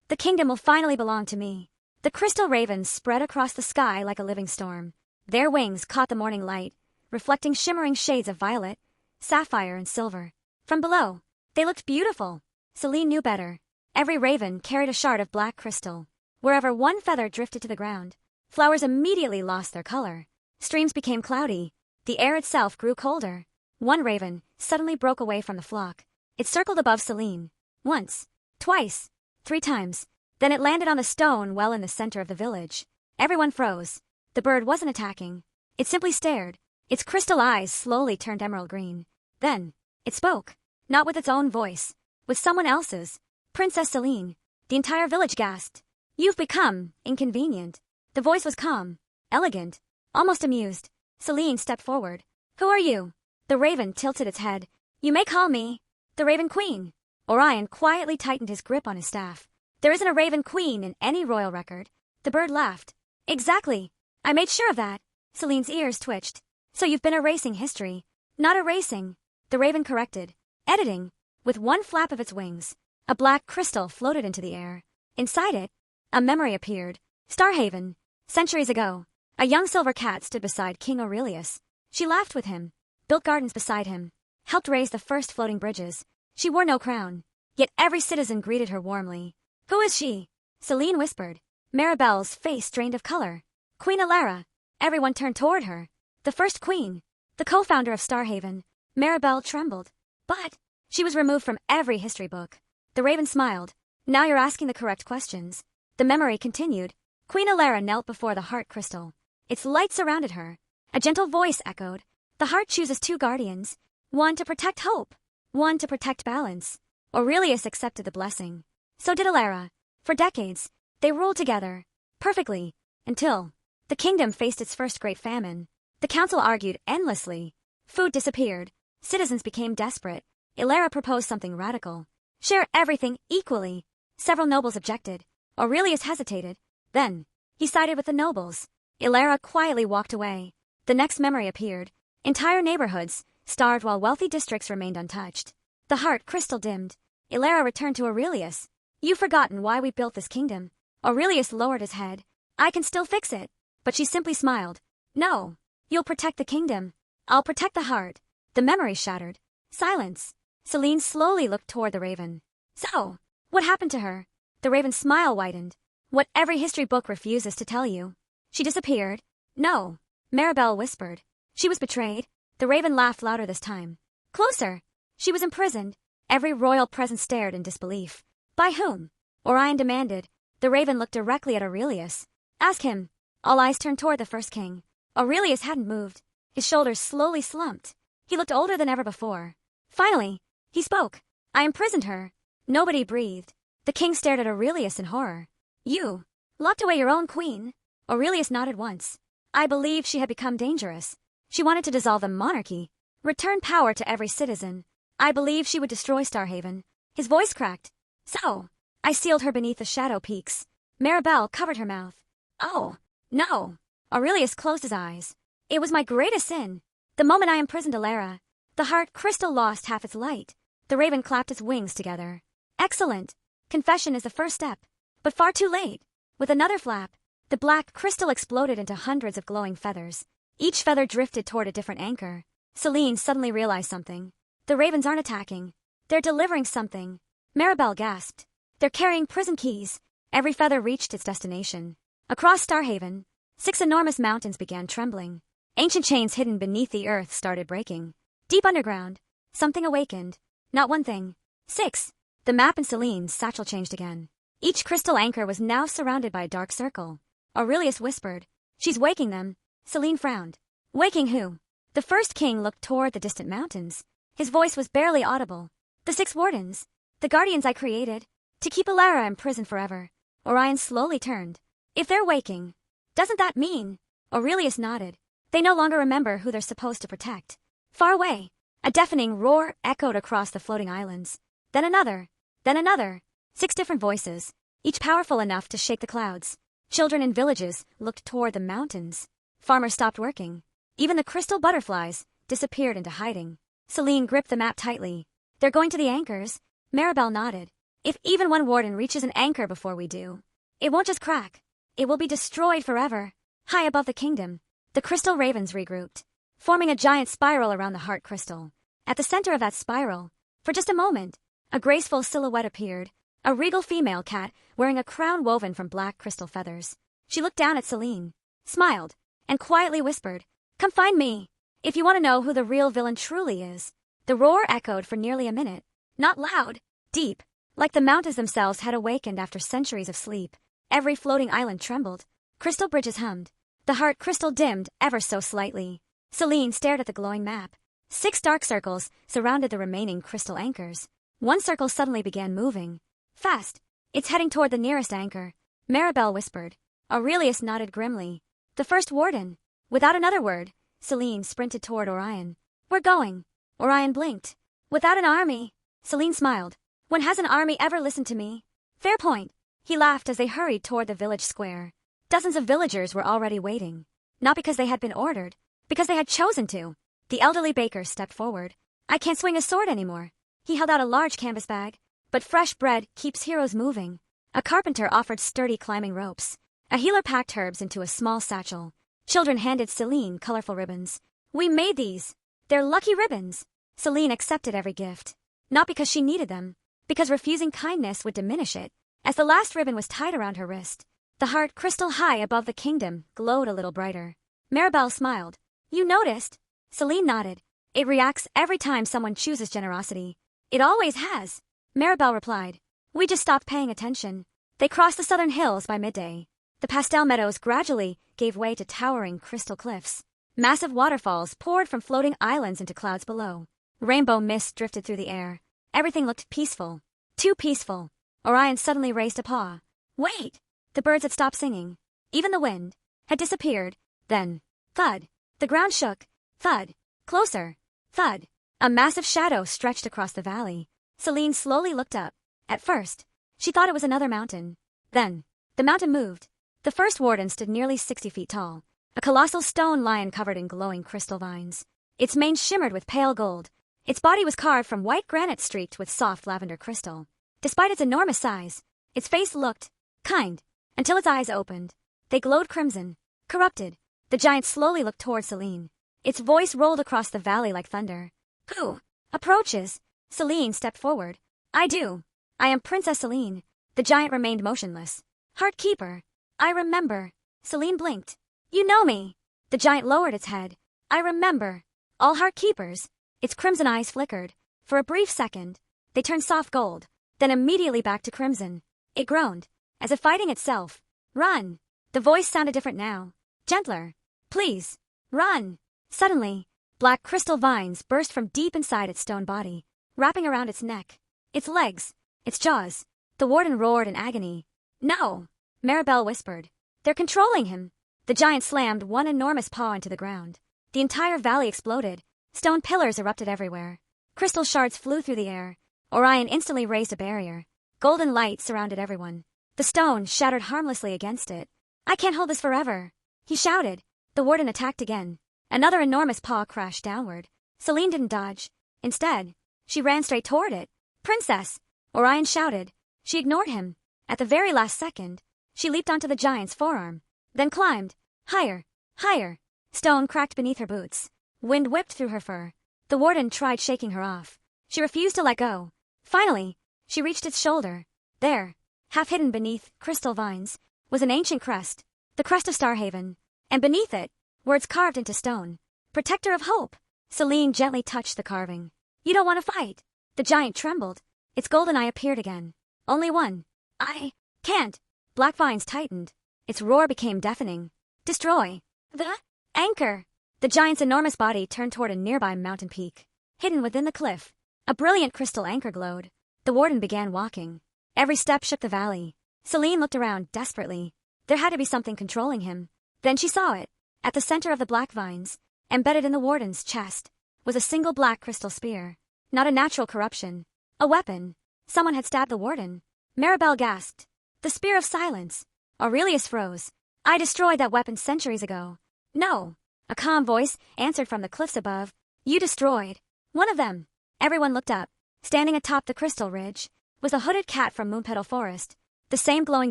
the kingdom will finally belong to me. The crystal ravens spread across the sky like a living storm. Their wings caught the morning light, reflecting shimmering shades of violet, sapphire, and silver. From below, they looked beautiful. Selene knew better. Every raven carried a shard of black crystal. Wherever one feather drifted to the ground, flowers immediately lost their color. Streams became cloudy. The air itself grew colder. One raven suddenly broke away from the flock. It circled above Selene. Once, twice, 3 times. Then it landed on the stone well in the center of the village. Everyone froze. The bird wasn't attacking. It simply stared. Its crystal eyes slowly turned emerald green. Then, it spoke. Not with its own voice. With someone else's. Princess Selene. The entire village gasped. You've become inconvenient. The voice was calm, elegant, almost amused. Selene stepped forward. Who are you? The raven tilted its head. You may call me the Raven Queen. Orion quietly tightened his grip on his staff. There isn't a Raven Queen in any royal record. The bird laughed. Exactly. I made sure of that. Selene's ears twitched. So you've been erasing history. Not erasing. The raven corrected. Editing. With one flap of its wings, a black crystal floated into the air. Inside it, a memory appeared. Starhaven. Centuries ago, a young silver cat stood beside King Aurelius. She laughed with him, built gardens beside him, helped raise the first floating bridges. She wore no crown, yet every citizen greeted her warmly. Who is she? Selene whispered. Maribel's face drained of color. Queen Alara. Everyone turned toward her. The first queen. The co-founder of Starhaven. Maribel trembled. But she was removed from every history book. The raven smiled. Now you're asking the correct questions. The memory continued. Queen Alara knelt before the heart crystal. Its light surrounded her. A gentle voice echoed. The heart chooses 2 guardians. One to protect hope. One to protect balance. Aurelius accepted the blessing. So did Alara. For decades, they ruled together. Perfectly. Until the kingdom faced its first great famine. The council argued endlessly. Food disappeared. Citizens became desperate. Alara proposed something radical. Share everything equally. Several nobles objected. Aurelius hesitated. Then, he sided with the nobles. Alara quietly walked away. The next memory appeared. Entire neighborhoods starved while wealthy districts remained untouched. The heart crystal dimmed. Alara returned to Aurelius. You've forgotten why we built this kingdom. Aurelius lowered his head. I can still fix it. But she simply smiled. No. You'll protect the kingdom. I'll protect the heart. The memory shattered. Silence. Selene slowly looked toward the raven. So, what happened to her? The raven's smile widened. What every history book refuses to tell you. She disappeared. No. Maribel whispered. She was betrayed. The raven laughed louder this time. Closer. She was imprisoned. Every royal present stared in disbelief. By whom? Orion demanded. The raven looked directly at Aurelius. Ask him. All eyes turned toward the first king. Aurelius hadn't moved. His shoulders slowly slumped. He looked older than ever before. Finally, he spoke. I imprisoned her. Nobody breathed. The king stared at Aurelius in horror. You locked away your own queen? Aurelius nodded once. I believed she had become dangerous. She wanted to dissolve the monarchy, return power to every citizen. I believed she would destroy Starhaven. His voice cracked. So, I sealed her beneath the shadow peaks. Maribel covered her mouth. Oh, no. Aurelius closed his eyes. It was my greatest sin. The moment I imprisoned Alara, the heart crystal lost half its light. The raven clapped its wings together. Excellent. Confession is the first step. But far too late. With another flap, the black crystal exploded into hundreds of glowing feathers. Each feather drifted toward a different anchor. Selene suddenly realized something. The ravens aren't attacking. They're delivering something. Maribel gasped. They're carrying prison keys. Every feather reached its destination. Across Starhaven, 6 enormous mountains began trembling. Ancient chains hidden beneath the earth started breaking. Deep underground, something awakened. Not one thing. 6. The map in Selene's satchel changed again. Each crystal anchor was now surrounded by a dark circle. Aurelius whispered. She's waking them. Selene frowned. Waking who? The first king looked toward the distant mountains. His voice was barely audible. The 6 wardens. The guardians I created. To keep Alara imprisoned forever. Orion slowly turned. If they're waking, doesn't that mean? Aurelius nodded. They no longer remember who they're supposed to protect. Far away, a deafening roar echoed across the floating islands. Then another. Then another. 6 different voices, each powerful enough to shake the clouds. Children in villages looked toward the mountains. Farmers stopped working. Even the crystal butterflies disappeared into hiding. Selene gripped the map tightly. They're going to the anchors. Maribel nodded. If even one warden reaches an anchor before we do, it won't just crack. It will be destroyed forever. High above the kingdom, the crystal ravens regrouped, forming a giant spiral around the heart crystal. At the center of that spiral, for just a moment, a graceful silhouette appeared, a regal female cat wearing a crown woven from black crystal feathers. She looked down at Selene, smiled, and quietly whispered, Come find me, if you want to know who the real villain truly is. The roar echoed for nearly a minute, not loud, deep, like the mountains themselves had awakened after centuries of sleep. Every floating island trembled. Crystal bridges hummed. The heart crystal dimmed ever so slightly. Selene stared at the glowing map. 6 dark circles surrounded the remaining crystal anchors. One circle suddenly began moving. Fast. It's heading toward the nearest anchor. Maribel whispered. Aurelius nodded grimly. The first warden. Without another word, Selene sprinted toward Orion. We're going. Orion blinked. Without an army. Selene smiled. When has an army ever listened to me? Fair point. He laughed as they hurried toward the village square. Dozens of villagers were already waiting. Not because they had been ordered, because they had chosen to. The elderly baker stepped forward. I can't swing a sword anymore. He held out a large canvas bag. But fresh bread keeps heroes moving. A carpenter offered sturdy climbing ropes. A healer packed herbs into a small satchel. Children handed Selene colorful ribbons. We made these. They're lucky ribbons. Selene accepted every gift. Not because she needed them, because refusing kindness would diminish it. As the last ribbon was tied around her wrist, the heart crystal high above the kingdom glowed a little brighter. Maribel smiled. You noticed? Selene nodded. It reacts every time someone chooses generosity. It always has. Maribel replied. We just stopped paying attention. They crossed the southern hills by midday. The pastel meadows gradually gave way to towering crystal cliffs. Massive waterfalls poured from floating islands into clouds below. Rainbow mist drifted through the air. Everything looked peaceful. Too peaceful. Orion suddenly raised a paw. Wait! The birds had stopped singing. Even the wind had disappeared. Then, thud. The ground shook. Thud. Closer. Thud. A massive shadow stretched across the valley. Selene slowly looked up. At first, she thought it was another mountain. Then, the mountain moved. The first warden stood nearly 60 feet tall. A colossal stone lion covered in glowing crystal vines. Its mane shimmered with pale gold. Its body was carved from white granite streaked with soft lavender crystal. Despite its enormous size, its face looked kind, until its eyes opened. They glowed crimson, corrupted. The giant slowly looked toward Selene. Its voice rolled across the valley like thunder. Who approaches? Selene stepped forward. I do. I am Princess Selene. The giant remained motionless. Heartkeeper. I remember. Selene blinked. You know me. The giant lowered its head. I remember. All Heartkeepers. Its crimson eyes flickered. For a brief second, they turned soft gold, then immediately back to crimson. It groaned, as if fighting itself. Run. The voice sounded different now. Gentler. Please. Run. Suddenly, black crystal vines burst from deep inside its stone body, wrapping around its neck, its legs, its jaws. The warden roared in agony. No. Maribel whispered. They're controlling him. The giant slammed one enormous paw into the ground. The entire valley exploded. Stone pillars erupted everywhere. Crystal shards flew through the air. Orion instantly raised a barrier. Golden light surrounded everyone. The stone shattered harmlessly against it. I can't hold this forever, he shouted. The warden attacked again. Another enormous paw crashed downward. Selene didn't dodge. Instead, she ran straight toward it. Princess! Orion shouted. She ignored him. At the very last second, she leaped onto the giant's forearm, then climbed. Higher, higher. Stone cracked beneath her boots. Wind whipped through her fur. The warden tried shaking her off. She refused to let go. Finally, she reached its shoulder. There, half hidden beneath crystal vines, was an ancient crest, the crest of Starhaven, and beneath it, words carved into stone. Protector of hope. Selene gently touched the carving. You don't want to fight. The giant trembled. Its golden eye appeared again. Only one. I can't. Black vines tightened. Its roar became deafening. Destroy the anchor. The giant's enormous body turned toward a nearby mountain peak. Hidden within the cliff, a brilliant crystal anchor glowed. The warden began walking. Every step shook the valley. Selene looked around desperately. There had to be something controlling him. Then she saw it. At the center of the black vines, embedded in the warden's chest, was a single black crystal spear. Not a natural corruption. A weapon. Someone had stabbed the warden. Maribel gasped. The spear of silence. Aurelius froze. I destroyed that weapon centuries ago. No. A calm voice answered from the cliffs above. You destroyed one of them. Everyone looked up. Standing atop the crystal ridge was a hooded cat from Moonpetal Forest. The same glowing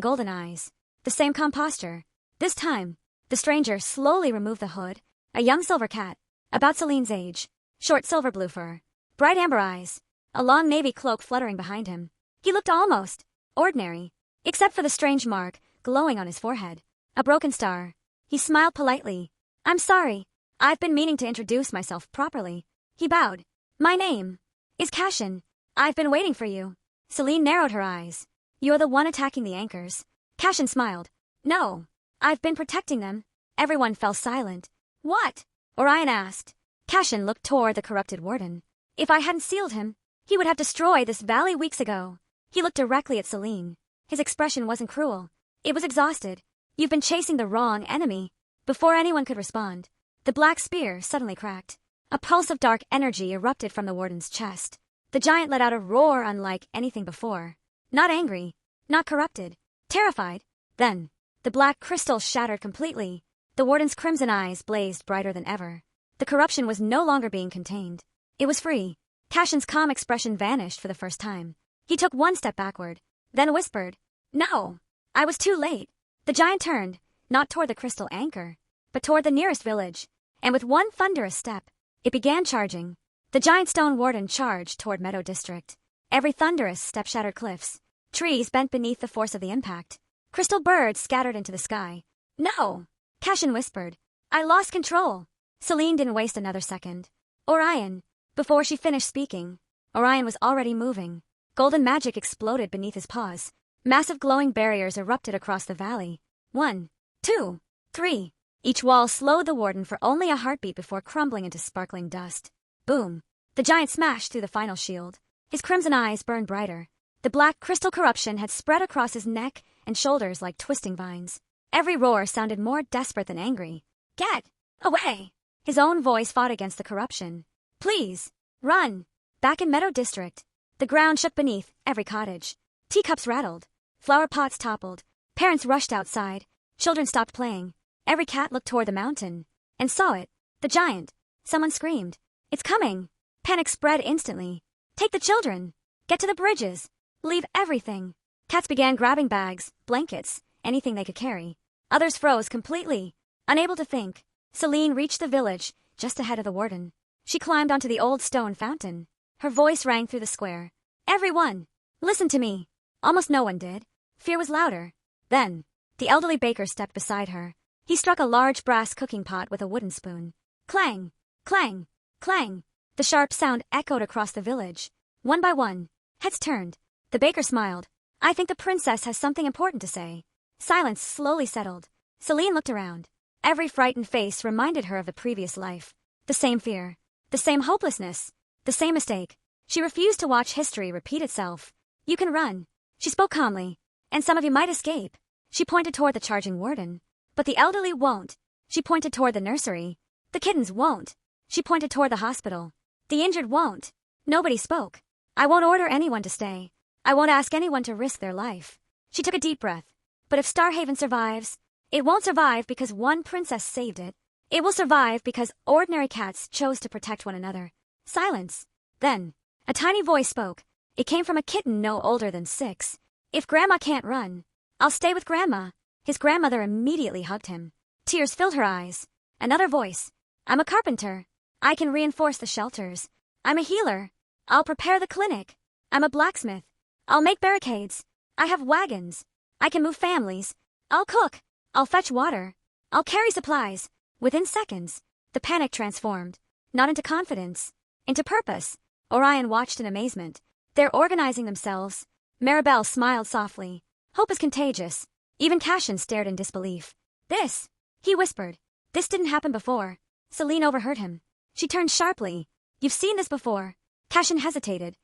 golden eyes. The same calm posture. This time, the stranger slowly removed the hood. A young silver cat, about Selene's age. Short silver blue fur. Bright amber eyes. A long navy cloak fluttering behind him. He looked almost ordinary, except for the strange mark glowing on his forehead. A broken star. He smiled politely. I'm sorry. I've been meaning to introduce myself properly. He bowed. My name is Cashin. I've been waiting for you. Selene narrowed her eyes. You're the one attacking the anchors. Cashin smiled. No. I've been protecting them. Everyone fell silent. What? Orion asked. Cashin looked toward the corrupted warden. If I hadn't sealed him, he would have destroyed this valley weeks ago. He looked directly at Selene. His expression wasn't cruel. It was exhausted. You've been chasing the wrong enemy. Before anyone could respond, the black spear suddenly cracked. A pulse of dark energy erupted from the warden's chest. The giant let out a roar unlike anything before. Not angry, not corrupted, terrified. Then, the black crystal shattered completely. The warden's crimson eyes blazed brighter than ever. The corruption was no longer being contained. It was free. Cashin's calm expression vanished for the first time. He took one step backward, then whispered, No, I was too late. The giant turned, not toward the crystal anchor, but toward the nearest village, and with one thunderous step, it began charging. The giant stone warden charged toward Meadow District. Every thunderous step shattered cliffs. Trees bent beneath the force of the impact. Crystal birds scattered into the sky. No! Cashin whispered. I lost control. Selene didn't waste another second. Orion. Before she finished speaking, Orion was already moving. Golden magic exploded beneath his paws. Massive glowing barriers erupted across the valley. 1, 2, 3. Each wall slowed the warden for only a heartbeat before crumbling into sparkling dust. Boom. The giant smashed through the final shield. His crimson eyes burned brighter. The black crystal corruption had spread across his neck and shoulders like twisting vines. Every roar sounded more desperate than angry. Get away! His own voice fought against the corruption. Please, run! Back in Meadow District, the ground shook beneath every cottage. Teacups rattled. Flower pots toppled. Parents rushed outside. Children stopped playing. Every cat looked toward the mountain and saw it. The giant. Someone screamed. It's coming. Panic spread instantly. Take the children. Get to the bridges. Leave everything. Cats began grabbing bags, blankets, anything they could carry. Others froze completely, unable to think. Selene reached the village just ahead of the warden. She climbed onto the old stone fountain. Her voice rang through the square. Everyone! Listen to me! Almost no one did. Fear was louder. Then, the elderly baker stepped beside her. He struck a large brass cooking pot with a wooden spoon. Clang! Clang! Clang! The sharp sound echoed across the village. One by one, heads turned. The baker smiled. I think the princess has something important to say. Silence slowly settled. Selene looked around. Every frightened face reminded her of the previous life. The same fear. The same hopelessness. The same mistake. She refused to watch history repeat itself. You can run. She spoke calmly. And some of you might escape. She pointed toward the charging warden. But the elderly won't. She pointed toward the nursery. The kittens won't. She pointed toward the hospital. The injured won't. Nobody spoke. I won't order anyone to stay. I won't ask anyone to risk their life. She took a deep breath. But if Starhaven survives, it won't survive because one princess saved it. It will survive because ordinary cats chose to protect one another. Silence. Then, a tiny voice spoke. It came from a kitten no older than 6. If Grandma can't run, I'll stay with Grandma. His grandmother immediately hugged him. Tears filled her eyes. Another voice. I'm a carpenter. I can reinforce the shelters. I'm a healer. I'll prepare the clinic. I'm a blacksmith. I'll make barricades. I have wagons. I can move families. I'll cook. I'll fetch water. I'll carry supplies. Within seconds, the panic transformed, not into confidence, into purpose. Orion watched in amazement. They're organizing themselves. Maribel smiled softly. Hope is contagious. Even Cassian stared in disbelief. This, he whispered. This didn't happen before. Selene overheard him. She turned sharply. You've seen this before. Cassian hesitated.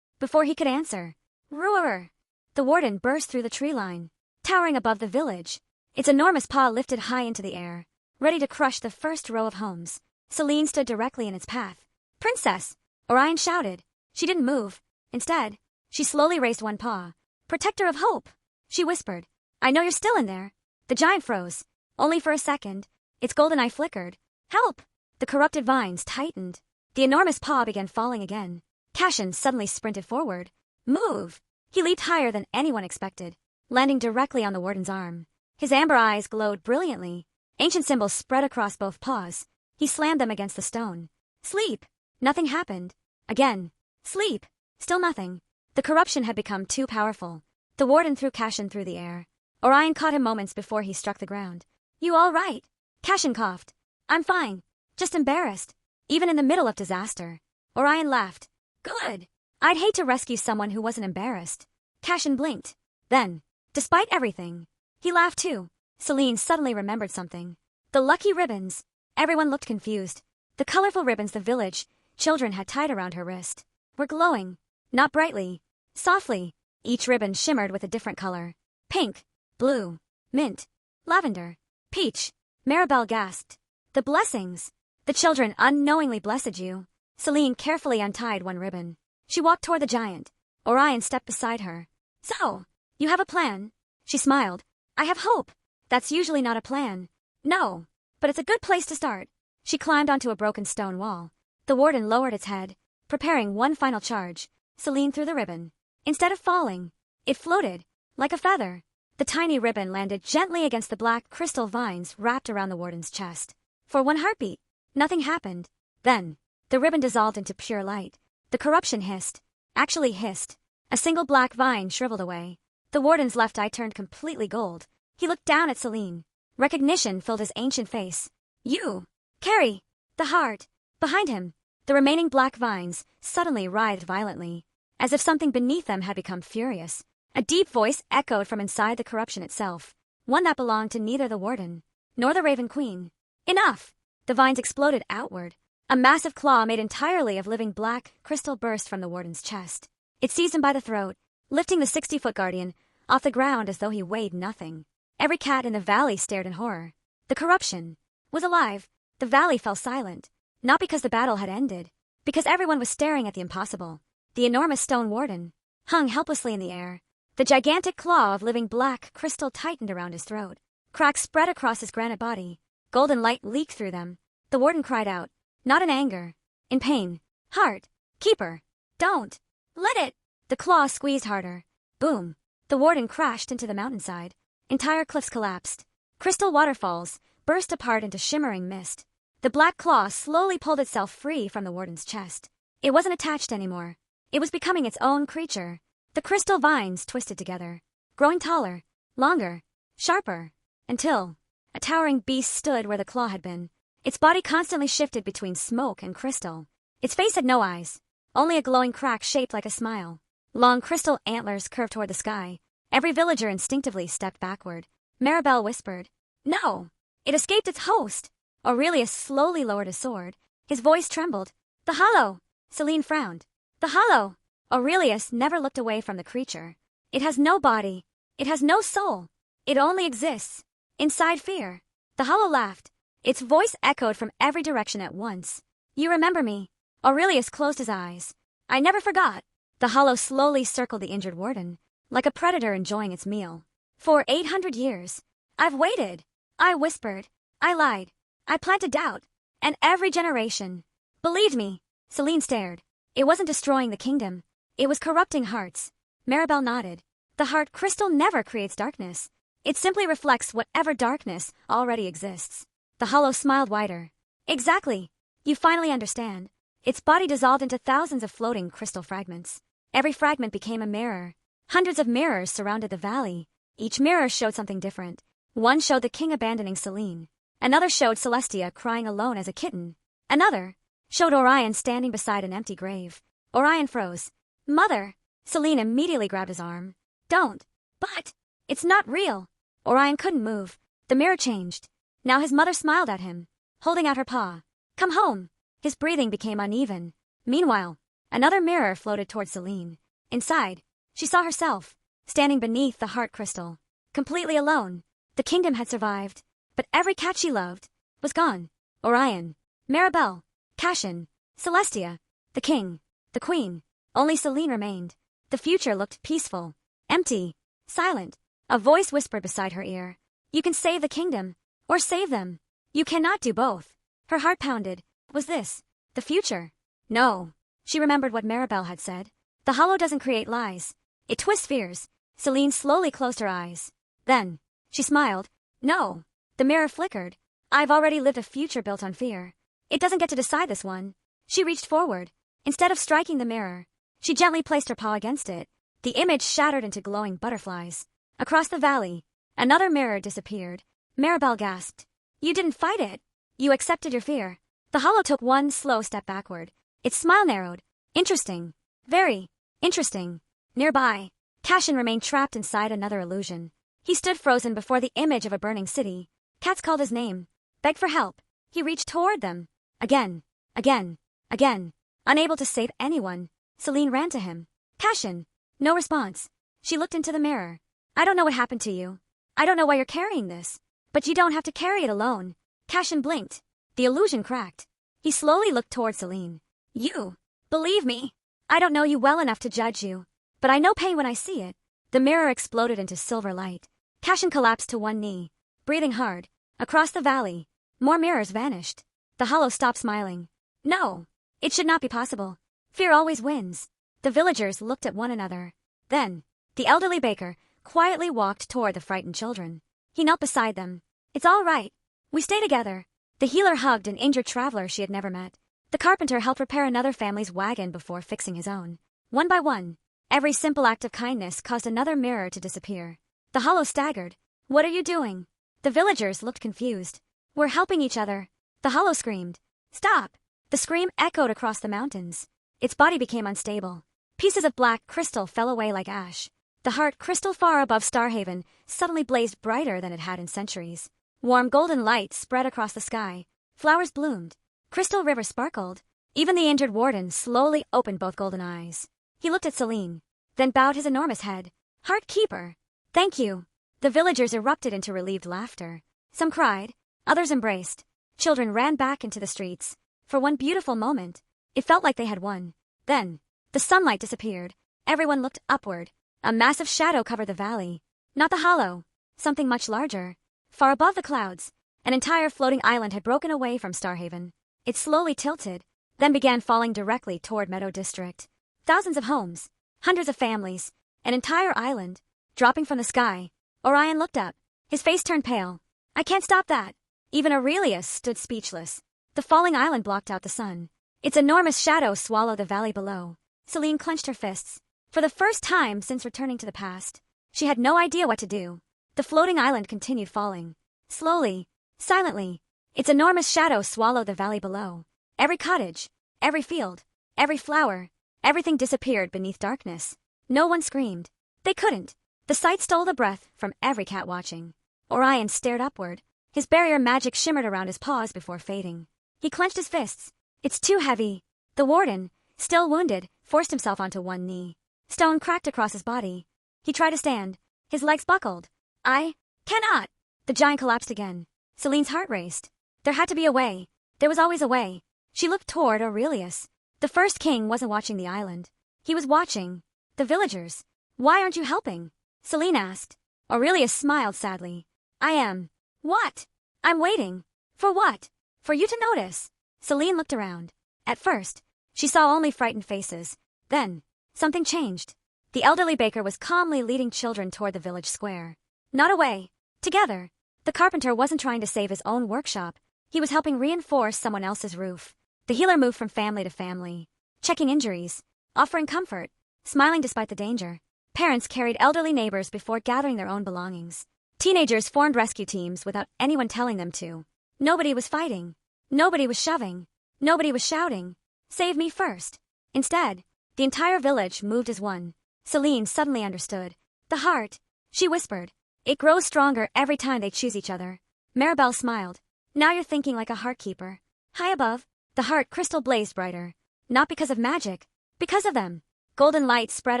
Before he could answer. Roar! The warden burst through the tree line, towering above the village. Its enormous paw lifted high into the air, ready to crush the first row of homes. Selene stood directly in its path. Princess! Orion shouted. She didn't move. Instead, she slowly raised one paw. Protector of hope! She whispered. I know you're still in there. The giant froze. Only for a second. Its golden eye flickered. Help! The corrupted vines tightened. The enormous paw began falling again. Cassian suddenly sprinted forward. Move! He leaped higher than anyone expected, landing directly on the warden's arm. His amber eyes glowed brilliantly. Ancient symbols spread across both paws. He slammed them against the stone. Sleep! Nothing happened. Again. Sleep! Still nothing. The corruption had become too powerful. The warden threw Cassian through the air. Orion caught him moments before he struck the ground. You all right? Cassian coughed. I'm fine. Just embarrassed. Even in the middle of disaster. Orion laughed. Good. I'd hate to rescue someone who wasn't embarrassed. Cassian blinked. Then, despite everything, he laughed too. Selene suddenly remembered something. The lucky ribbons. Everyone looked confused. The colorful ribbons the village children had tied around her wrist were glowing. Not brightly. Softly. Each ribbon shimmered with a different color. Pink. Blue. Mint. Lavender. Peach. Maribel gasped. The blessings. The children unknowingly blessed you. Selene carefully untied one ribbon. She walked toward the giant. Orion stepped beside her. So, you have a plan? She smiled. I have hope. That's usually not a plan. No, but it's a good place to start. She climbed onto a broken stone wall. The warden lowered its head, preparing one final charge. Selene threw the ribbon. Instead of falling, it floated, like a feather. The tiny ribbon landed gently against the black crystal vines wrapped around the warden's chest. For one heartbeat, nothing happened. Then, the ribbon dissolved into pure light. The corruption hissed. Actually hissed. A single black vine shriveled away. The warden's left eye turned completely gold. He looked down at Selene. Recognition filled his ancient face. You! Carry! The heart! Behind him, the remaining black vines suddenly writhed violently, as if something beneath them had become furious. A deep voice echoed from inside the corruption itself, one that belonged to neither the warden nor the Raven Queen. Enough! The vines exploded outward. A massive claw made entirely of living black crystal burst from the warden's chest. It seized him by the throat, lifting the 60-foot guardian off the ground as though he weighed nothing. Every cat in the valley stared in horror. The corruption was alive. The valley fell silent, not because the battle had ended, because everyone was staring at the impossible. The enormous stone warden hung helplessly in the air. The gigantic claw of living black crystal tightened around his throat. Cracks spread across his granite body. Golden light leaked through them. The warden cried out, not in anger, in pain. Heart, keeper, don't let it. The claw squeezed harder. Boom. The warden crashed into the mountainside. Entire cliffs collapsed. Crystal waterfalls burst apart into shimmering mist. The black claw slowly pulled itself free from the warden's chest. It wasn't attached anymore. It was becoming its own creature. The crystal vines twisted together, growing taller, longer, sharper, until a towering beast stood where the claw had been. Its body constantly shifted between smoke and crystal. Its face had no eyes, only a glowing crack shaped like a smile. Long crystal antlers curved toward the sky. Every villager instinctively stepped backward. Maribel whispered, "No!" It escaped its host. Aurelius slowly lowered his sword. His voice trembled. "The hollow!" Selene frowned. "The hollow!" Aurelius never looked away from the creature. "It has no body. It has no soul. It only exists inside fear." The hollow laughed. Its voice echoed from every direction at once. "You remember me?" Aurelius closed his eyes. "I never forgot." The hollow slowly circled the injured warden, like a predator enjoying its meal. "For 800 years, I've waited." I whispered. I lied. I planted doubt. And every generation believed me. Selene stared. It wasn't destroying the kingdom. It was corrupting hearts. Maribel nodded. The heart crystal never creates darkness. It simply reflects whatever darkness already exists. The hollow smiled wider. "Exactly. You finally understand." Its body dissolved into thousands of floating crystal fragments. Every fragment became a mirror. Hundreds of mirrors surrounded the valley. Each mirror showed something different. One showed the king abandoning Selene. Another showed Celestia crying alone as a kitten. Another showed Orion standing beside an empty grave. Orion froze. "Mother!" Selene immediately grabbed his arm. "Don't." "But it's not real." Orion couldn't move. The mirror changed. Now his mother smiled at him, holding out her paw. "Come home." His breathing became uneven. Meanwhile, another mirror floated toward Selene. Inside, she saw herself, standing beneath the heart crystal, completely alone. The kingdom had survived, but every cat she loved was gone. Orion, Maribel, Cassian, Celestia, the king, the queen. Only Selene remained. The future looked peaceful, empty, silent. A voice whispered beside her ear. "You can save the kingdom, or save them. You cannot do both." Her heart pounded. Was this the future? No. She remembered what Maribel had said. The hollow doesn't create lies. It twists fears. Selene slowly closed her eyes. Then she smiled. "No." The mirror flickered. "I've already lived a future built on fear. It doesn't get to decide this one." She reached forward. Instead of striking the mirror, she gently placed her paw against it. The image shattered into glowing butterflies. Across the valley, another mirror disappeared. Maribel gasped. "You didn't fight it. You accepted your fear." The hollow took one slow step backward. Its smile narrowed. "Interesting. Very interesting." Nearby, Cassian remained trapped inside another illusion. He stood frozen before the image of a burning city. Cats called his name, begged for help. He reached toward them. Again, again, again. Unable to save anyone, Selene ran to him. "Cassian." No response. She looked into the mirror. "I don't know what happened to you. I don't know why you're carrying this. But you don't have to carry it alone." Cassian blinked. The illusion cracked. He slowly looked toward Selene. "You believe me. I don't know you well enough to judge you, but I know pain when I see it." The mirror exploded into silver light. Cassian collapsed to one knee, breathing hard. Across the valley, more mirrors vanished. The hollow stopped smiling. "No, it should not be possible. Fear always wins." The villagers looked at one another. Then, the elderly baker quietly walked toward the frightened children. He knelt beside them. "It's all right. We stay together." The healer hugged an injured traveler she had never met. The carpenter helped repair another family's wagon before fixing his own. One by one, every simple act of kindness caused another mirror to disappear. The hollow staggered. "What are you doing?" The villagers looked confused. "We're helping each other." The hollow screamed. "Stop!" The scream echoed across the mountains. Its body became unstable. Pieces of black crystal fell away like ash. The heart crystal far above Starhaven suddenly blazed brighter than it had in centuries. Warm golden light spread across the sky. Flowers bloomed. Crystal rivers sparkled. Even the injured warden slowly opened both golden eyes. He looked at Selene, then bowed his enormous head. "Heart Keeper, thank you." The villagers erupted into relieved laughter. Some cried, others embraced. Children ran back into the streets. For one beautiful moment, it felt like they had won. Then, the sunlight disappeared. Everyone looked upward. A massive shadow covered the valley. Not the hollow, something much larger. Far above the clouds, an entire floating island had broken away from Starhaven. It slowly tilted, then began falling directly toward Meadow District. Thousands of homes, hundreds of families, an entire island, dropping from the sky. Orion looked up. His face turned pale. "I can't stop that." Even Aurelius stood speechless. The falling island blocked out the sun. Its enormous shadow swallowed the valley below. Selene clenched her fists. For the first time since returning to the past, she had no idea what to do. The floating island continued falling. Slowly, silently, its enormous shadow swallowed the valley below. Every cottage, every field, every flower, everything disappeared beneath darkness. No one screamed. They couldn't. The sight stole the breath from every cat watching. Orion stared upward. His barrier magic shimmered around his paws before fading. He clenched his fists. It's too heavy. The warden, still wounded, forced himself onto one knee. Stone cracked across his body. He tried to stand. His legs buckled. I cannot. The giant collapsed again. Selene's heart raced. There had to be a way. There was always a way. She looked toward Aurelius. The first king wasn't watching the island. He was watching the villagers. Why aren't you helping? Selene asked. Aurelius smiled sadly. I am. What? I'm waiting. For what? For you to notice. Selene looked around. At first, she saw only frightened faces. Then, something changed. The elderly baker was calmly leading children toward the village square. Not away. Together. The carpenter wasn't trying to save his own workshop. He was helping reinforce someone else's roof. The healer moved from family to family, checking injuries, offering comfort, smiling despite the danger. Parents carried elderly neighbors before gathering their own belongings. Teenagers formed rescue teams without anyone telling them to. Nobody was fighting. Nobody was shoving. Nobody was shouting, "Save me first." Instead, the entire village moved as one. Selene suddenly understood. The heart, she whispered. It grows stronger every time they choose each other. Maribel smiled. Now you're thinking like a heart keeper. High above, the heart crystal blazed brighter. Not because of magic, because of them. Golden light spread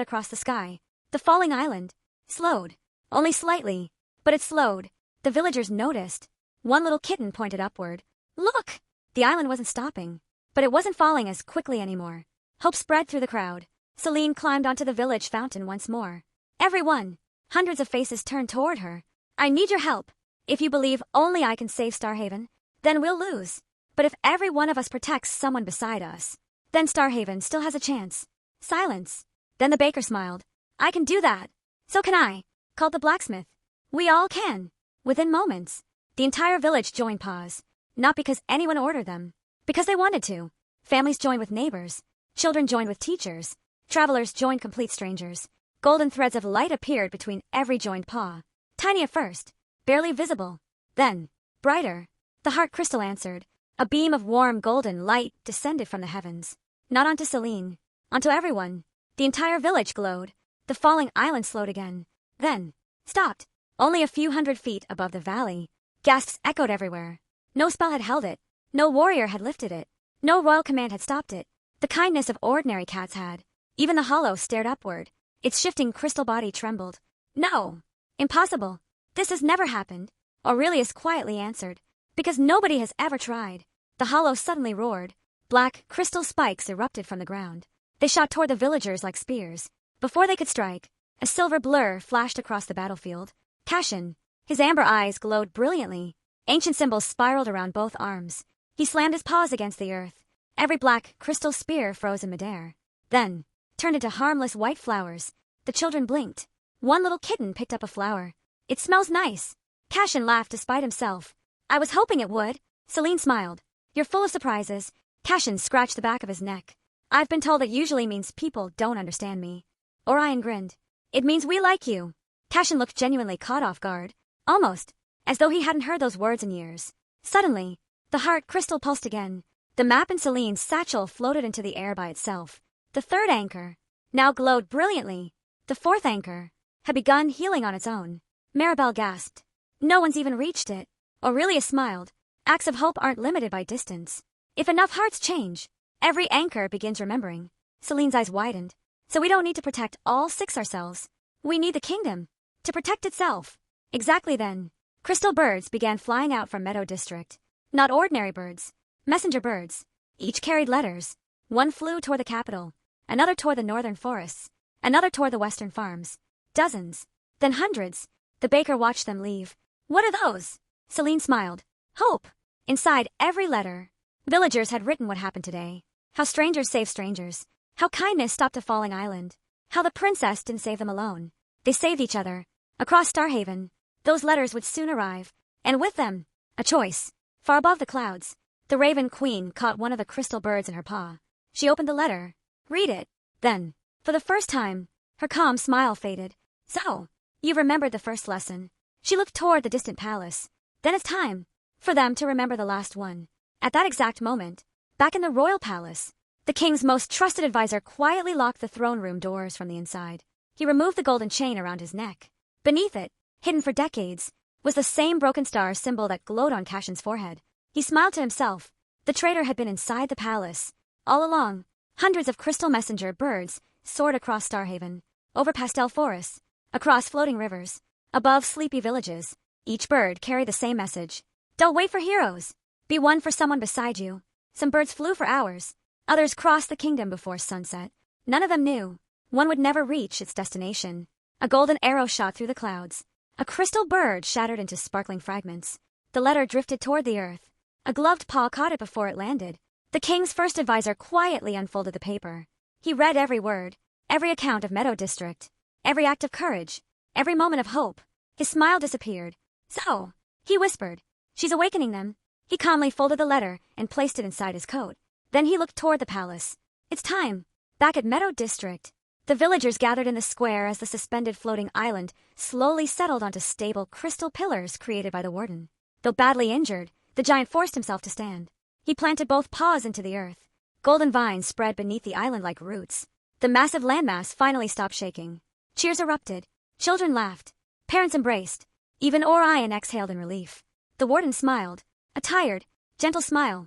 across the sky. The falling island slowed. Only slightly, but it slowed. The villagers noticed. One little kitten pointed upward. Look! The island wasn't stopping, but it wasn't falling as quickly anymore. Hope spread through the crowd. Selene climbed onto the village fountain once more. Everyone! Hundreds of faces turned toward her. I need your help. If you believe only I can save Starhaven, then we'll lose. But if every one of us protects someone beside us, then Starhaven still has a chance. Silence. Then the baker smiled. I can do that. So can I, called the blacksmith. We all can. Within moments, the entire village joined pause. Not because anyone ordered them. Because they wanted to. Families joined with neighbors. Children joined with teachers. Travelers joined complete strangers. Golden threads of light appeared between every joined paw. Tiny at first, barely visible. Then, brighter. The heart crystal answered. A beam of warm golden light descended from the heavens. Not onto Selene. Onto everyone. The entire village glowed. The falling island slowed again. Then, stopped. Only a few hundred feet above the valley. Gasps echoed everywhere. No spell had held it. No warrior had lifted it. No royal command had stopped it. The kindness of ordinary cats had. Even the hollow stared upward. Its shifting crystal body trembled. No! Impossible. This has never happened. Aurelius quietly answered. Because nobody has ever tried. The hollow suddenly roared. Black, crystal spikes erupted from the ground. They shot toward the villagers like spears. Before they could strike, a silver blur flashed across the battlefield. Cashin. His amber eyes glowed brilliantly. Ancient symbols spiraled around both arms. He slammed his paws against the earth. Every black, crystal spear froze in midair. Then, turned into harmless white flowers. The children blinked. One little kitten picked up a flower. It smells nice. Cashin laughed despite himself. I was hoping it would. Selene smiled. You're full of surprises. Cashin scratched the back of his neck. I've been told that usually means people don't understand me. Orion grinned. It means we like you. Cashin looked genuinely caught off guard. Almost. As though he hadn't heard those words in years. Suddenly, the heart crystal pulsed again. The map in Selene's satchel floated into the air by itself. The third anchor now glowed brilliantly. The fourth anchor had begun healing on its own. Maribel gasped. No one's even reached it. Aurelius smiled. Acts of hope aren't limited by distance. If enough hearts change, every anchor begins remembering. Selene's eyes widened. So we don't need to protect all six ourselves. We need the kingdom to protect itself. Exactly then, crystal birds began flying out from Meadow District. Not ordinary birds. Messenger birds. Each carried letters. One flew toward the capital. Another toward the northern forests. Another toward the western farms. Dozens. Then hundreds. The baker watched them leave. What are those? Selene smiled. Hope. Inside every letter, villagers had written what happened today. How strangers saved strangers. How kindness stopped a falling island. How the princess didn't save them alone. They saved each other. Across Starhaven, those letters would soon arrive. And with them, a choice. Far above the clouds, The Raven Queen caught one of the crystal birds in her paw. She opened the letter. Read it. Then, for the first time, her calm smile faded. So, you remembered the first lesson. She looked toward the distant palace. Then it's time for them to remember the last one. At that exact moment, back in the royal palace, the king's most trusted advisor quietly locked the throne room doors from the inside. He removed the golden chain around his neck. Beneath it, hidden for decades, was the same broken star symbol that glowed on Cashin's forehead. He smiled to himself. The traitor had been inside the palace. All along, hundreds of crystal messenger birds soared across Starhaven, over pastel forests, across floating rivers, above sleepy villages. Each bird carried the same message. Don't wait for heroes. Be one for someone beside you. Some birds flew for hours. Others crossed the kingdom before sunset. None of them knew one would never reach its destination. A golden arrow shot through the clouds. A crystal bird shattered into sparkling fragments. The letter drifted toward the earth. A gloved paw caught it before it landed. The king's first advisor quietly unfolded the paper. He read every word, every account of Meadow District, every act of courage, every moment of hope. His smile disappeared. So, he whispered, she's awakening them. He calmly folded the letter and placed it inside his coat. Then he looked toward the palace. It's time. Back at Meadow District, the villagers gathered in the square as the suspended floating island slowly settled onto stable crystal pillars created by the warden. Though badly injured, the giant forced himself to stand. He planted both paws into the earth. Golden vines spread beneath the island like roots. The massive landmass finally stopped shaking. Cheers erupted. Children laughed. Parents embraced. Even Orion exhaled in relief. The warden smiled. A tired, gentle smile.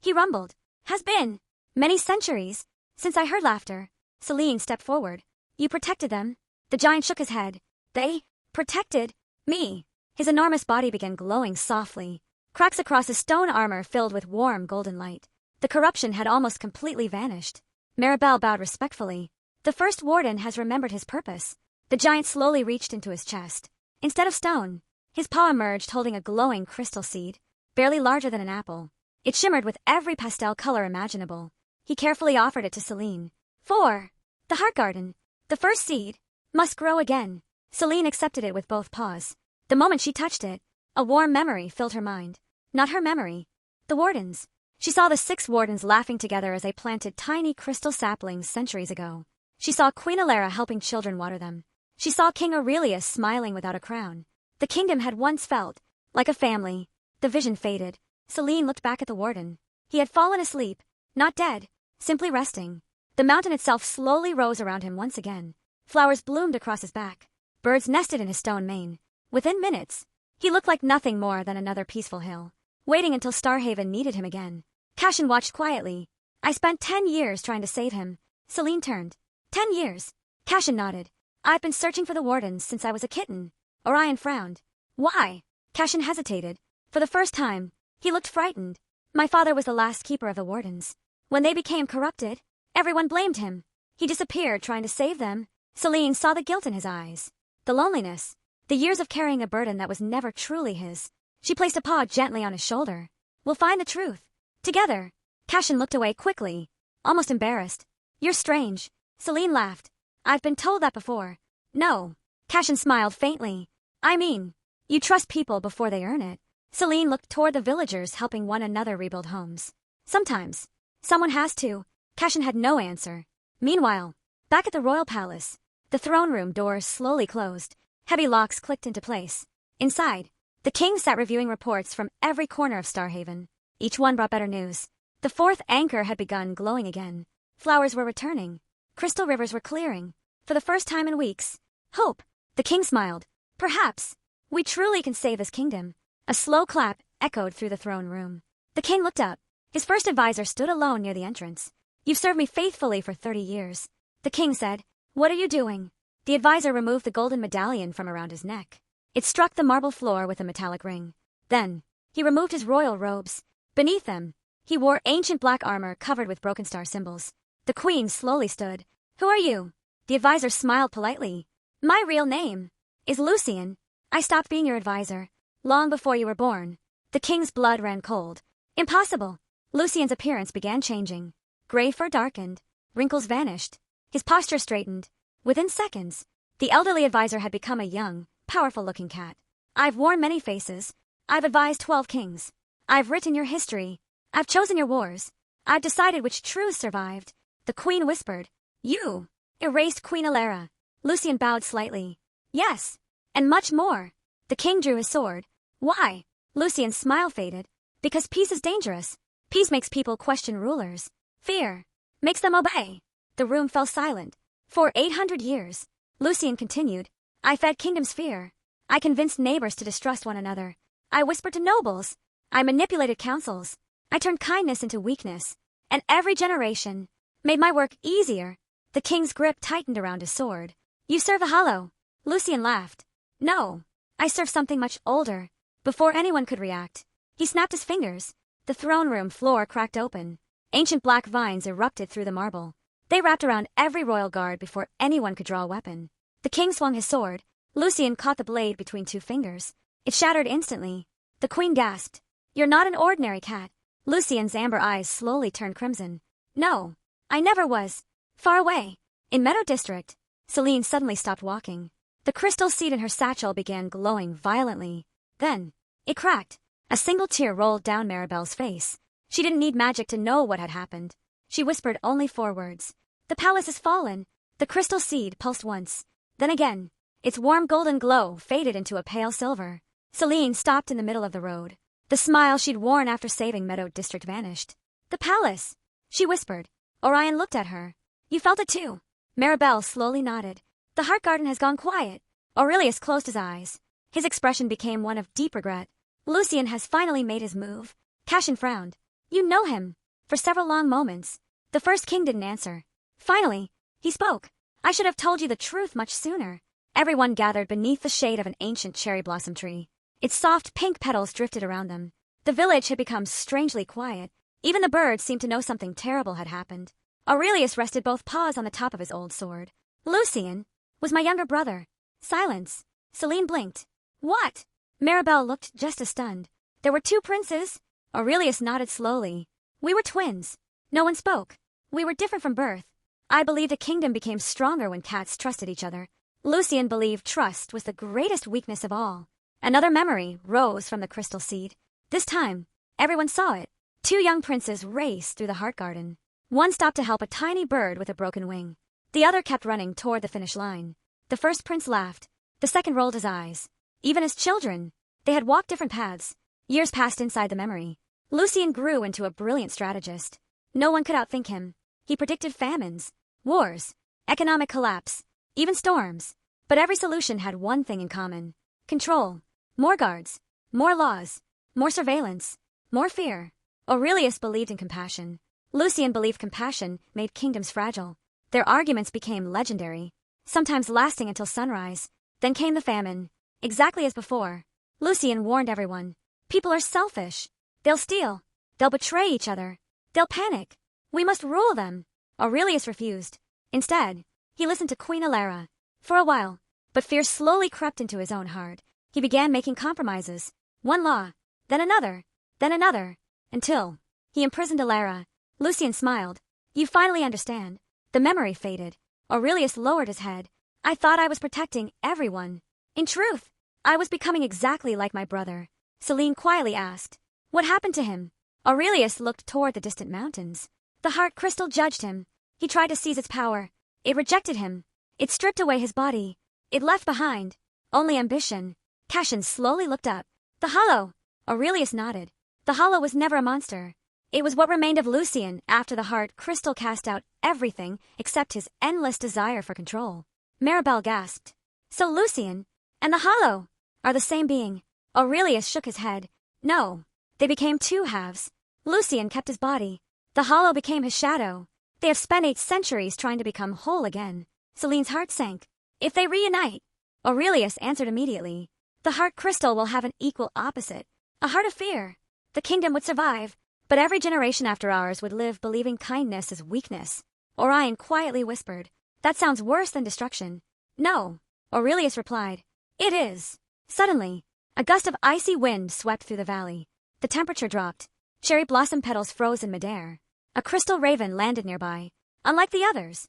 He rumbled, has been many centuries since I heard laughter. Selene stepped forward. You protected them? The giant shook his head. They protected me. His enormous body began glowing softly. Cracks across his stone armor filled with warm golden light. The corruption had almost completely vanished. Maribel bowed respectfully. The first warden has remembered his purpose. The giant slowly reached into his chest. Instead of stone, his paw emerged holding a glowing crystal seed, barely larger than an apple. It shimmered with every pastel color imaginable. He carefully offered it to Selene. For the heart garden, the first seed, must grow again. Selene accepted it with both paws. The moment she touched it, a warm memory filled her mind. Not her memory. The wardens. She saw the 6 wardens laughing together as they planted tiny crystal saplings centuries ago. She saw Queen Alara helping children water them. She saw King Aurelius smiling without a crown. The kingdom had once felt like a family. The vision faded. Selene looked back at the warden. He had fallen asleep, not dead, simply resting. The mountain itself slowly rose around him once again. Flowers bloomed across his back. Birds nested in his stone mane. Within minutes, he looked like nothing more than another peaceful hill, waiting until Starhaven needed him again. Cashin watched quietly. I spent 10 years trying to save him. Selene turned. 10 years. Cashin nodded. I've been searching for the wardens since I was a kitten. Orion frowned. Why? Cashin hesitated. For the first time, he looked frightened. My father was the last keeper of the wardens. When they became corrupted, everyone blamed him. He disappeared trying to save them. Selene saw the guilt in his eyes. The loneliness. The years of carrying a burden that was never truly his. She placed a paw gently on his shoulder. We'll find the truth. Together. Cashin looked away quickly, almost embarrassed. You're strange. Selene laughed. I've been told that before. No. Cashin smiled faintly. I mean, you trust people before they earn it. Selene looked toward the villagers helping one another rebuild homes. Sometimes, someone has to. Cashin had no answer. Meanwhile, back at the royal palace, the throne room doors slowly closed. Heavy locks clicked into place. Inside, the king sat reviewing reports from every corner of Starhaven. Each one brought better news. The 4th anchor had begun glowing again. Flowers were returning. Crystal rivers were clearing. For the first time in weeks. Hope. The king smiled. Perhaps. We truly can save this kingdom. A slow clap echoed through the throne room. The king looked up. His first advisor stood alone near the entrance. You've served me faithfully for 30 years. The king said. What are you doing? The advisor removed the golden medallion from around his neck. It struck the marble floor with a metallic ring. Then, he removed his royal robes. Beneath them, he wore ancient black armor covered with broken star symbols. The queen slowly stood. Who are you? The advisor smiled politely. My real name is Lucian. I stopped being your advisor long before you were born. The king's blood ran cold. Impossible. Lucian's appearance began changing. Gray fur darkened. Wrinkles vanished. His posture straightened. Within seconds, the elderly advisor had become a young, powerful-looking cat. I've worn many faces. I've advised 12 kings. I've written your history. I've chosen your wars. I've decided which truths survived. The queen whispered. You erased Queen Alara. Lucien bowed slightly. Yes. And much more. The king drew his sword. Why? Lucien's smile faded. Because peace is dangerous. Peace makes people question rulers. Fear makes them obey. The room fell silent. For 800 years, Lucien continued, I fed kingdoms fear. I convinced neighbors to distrust one another. I whispered to nobles. I manipulated councils. I turned kindness into weakness. And every generation made my work easier. The king's grip tightened around his sword. You serve the hollow. Lucien laughed. No, I serve something much older. Before anyone could react, he snapped his fingers. The throne room floor cracked open. Ancient black vines erupted through the marble. They wrapped around every royal guard before anyone could draw a weapon. The king swung his sword. Lucien caught the blade between two fingers. It shattered instantly. The queen gasped. You're not an ordinary cat. Lucien's amber eyes slowly turned crimson. No, I never was. Far away, in Meadow District, Selene suddenly stopped walking. The crystal seed in her satchel began glowing violently. Then, it cracked. A single tear rolled down Maribel's face. She didn't need magic to know what had happened. She whispered only 4 words. The palace has fallen. The crystal seed pulsed once. Then again. Its warm golden glow faded into a pale silver. Selene stopped in the middle of the road. The smile she'd worn after saving Meadow District vanished. The palace, she whispered. Orion looked at her. You felt it too. Maribel slowly nodded. The heart garden has gone quiet. Aurelius closed his eyes. His expression became one of deep regret. Lucien has finally made his move. Cashin frowned. You know him. For several long moments, the first king didn't answer. Finally, he spoke. I should have told you the truth much sooner. Everyone gathered beneath the shade of an ancient cherry blossom tree. Its soft pink petals drifted around them. The village had become strangely quiet. Even the birds seemed to know something terrible had happened. Aurelius rested both paws on the top of his old sword. Lucien was my younger brother. Silence. Selene blinked. What? Maribel looked just as stunned. There were 2 princes. Aurelius nodded slowly. We were twins. No one spoke. We were different from birth. I believed a kingdom became stronger when cats trusted each other. Lucien believed trust was the greatest weakness of all. Another memory rose from the crystal seed. This time, everyone saw it. 2 young princes raced through the heart garden. One stopped to help a tiny bird with a broken wing. The other kept running toward the finish line. The first prince laughed. The second rolled his eyes. Even as children, they had walked different paths. Years passed inside the memory. Lucien grew into a brilliant strategist. No one could outthink him. He predicted famines, wars, economic collapse, even storms. But every solution had one thing in common. Control. More guards. More laws. More surveillance. More fear. Aurelius believed in compassion. Lucien believed compassion made kingdoms fragile. Their arguments became legendary, sometimes lasting until sunrise. Then came the famine. Exactly as before. Lucien warned everyone. People are selfish. They'll steal. They'll betray each other. They'll panic. We must rule them. Aurelius refused. Instead, he listened to Queen Alara. For a while, but fear slowly crept into his own heart. He began making compromises. One law, then another, until he imprisoned Alara. Lucien smiled. You finally understand. The memory faded. Aurelius lowered his head. I thought I was protecting everyone. In truth, I was becoming exactly like my brother. Selene quietly asked. What happened to him? Aurelius looked toward the distant mountains. The heart crystal judged him. He tried to seize its power. It rejected him. It stripped away his body. It left behind only ambition. Cashin slowly looked up. The hollow. Aurelius nodded. The hollow was never a monster. It was what remained of Lucien after the heart crystal cast out everything except his endless desire for control. Maribel gasped. So Lucien and the hollow are the same being. Aurelius shook his head. No. They became 2 halves. Lucien kept his body. The hollow became his shadow. They have spent 8 centuries trying to become whole again. Selene's heart sank. If they reunite, Aurelius answered immediately. The heart crystal will have an equal opposite. A heart of fear. The kingdom would survive, but every generation after ours would live believing kindness is weakness. Orion quietly whispered. That sounds worse than destruction. No, Aurelius replied. It is. Suddenly, a gust of icy wind swept through the valley. The temperature dropped. Cherry blossom petals froze in midair. A crystal raven landed nearby. Unlike the others,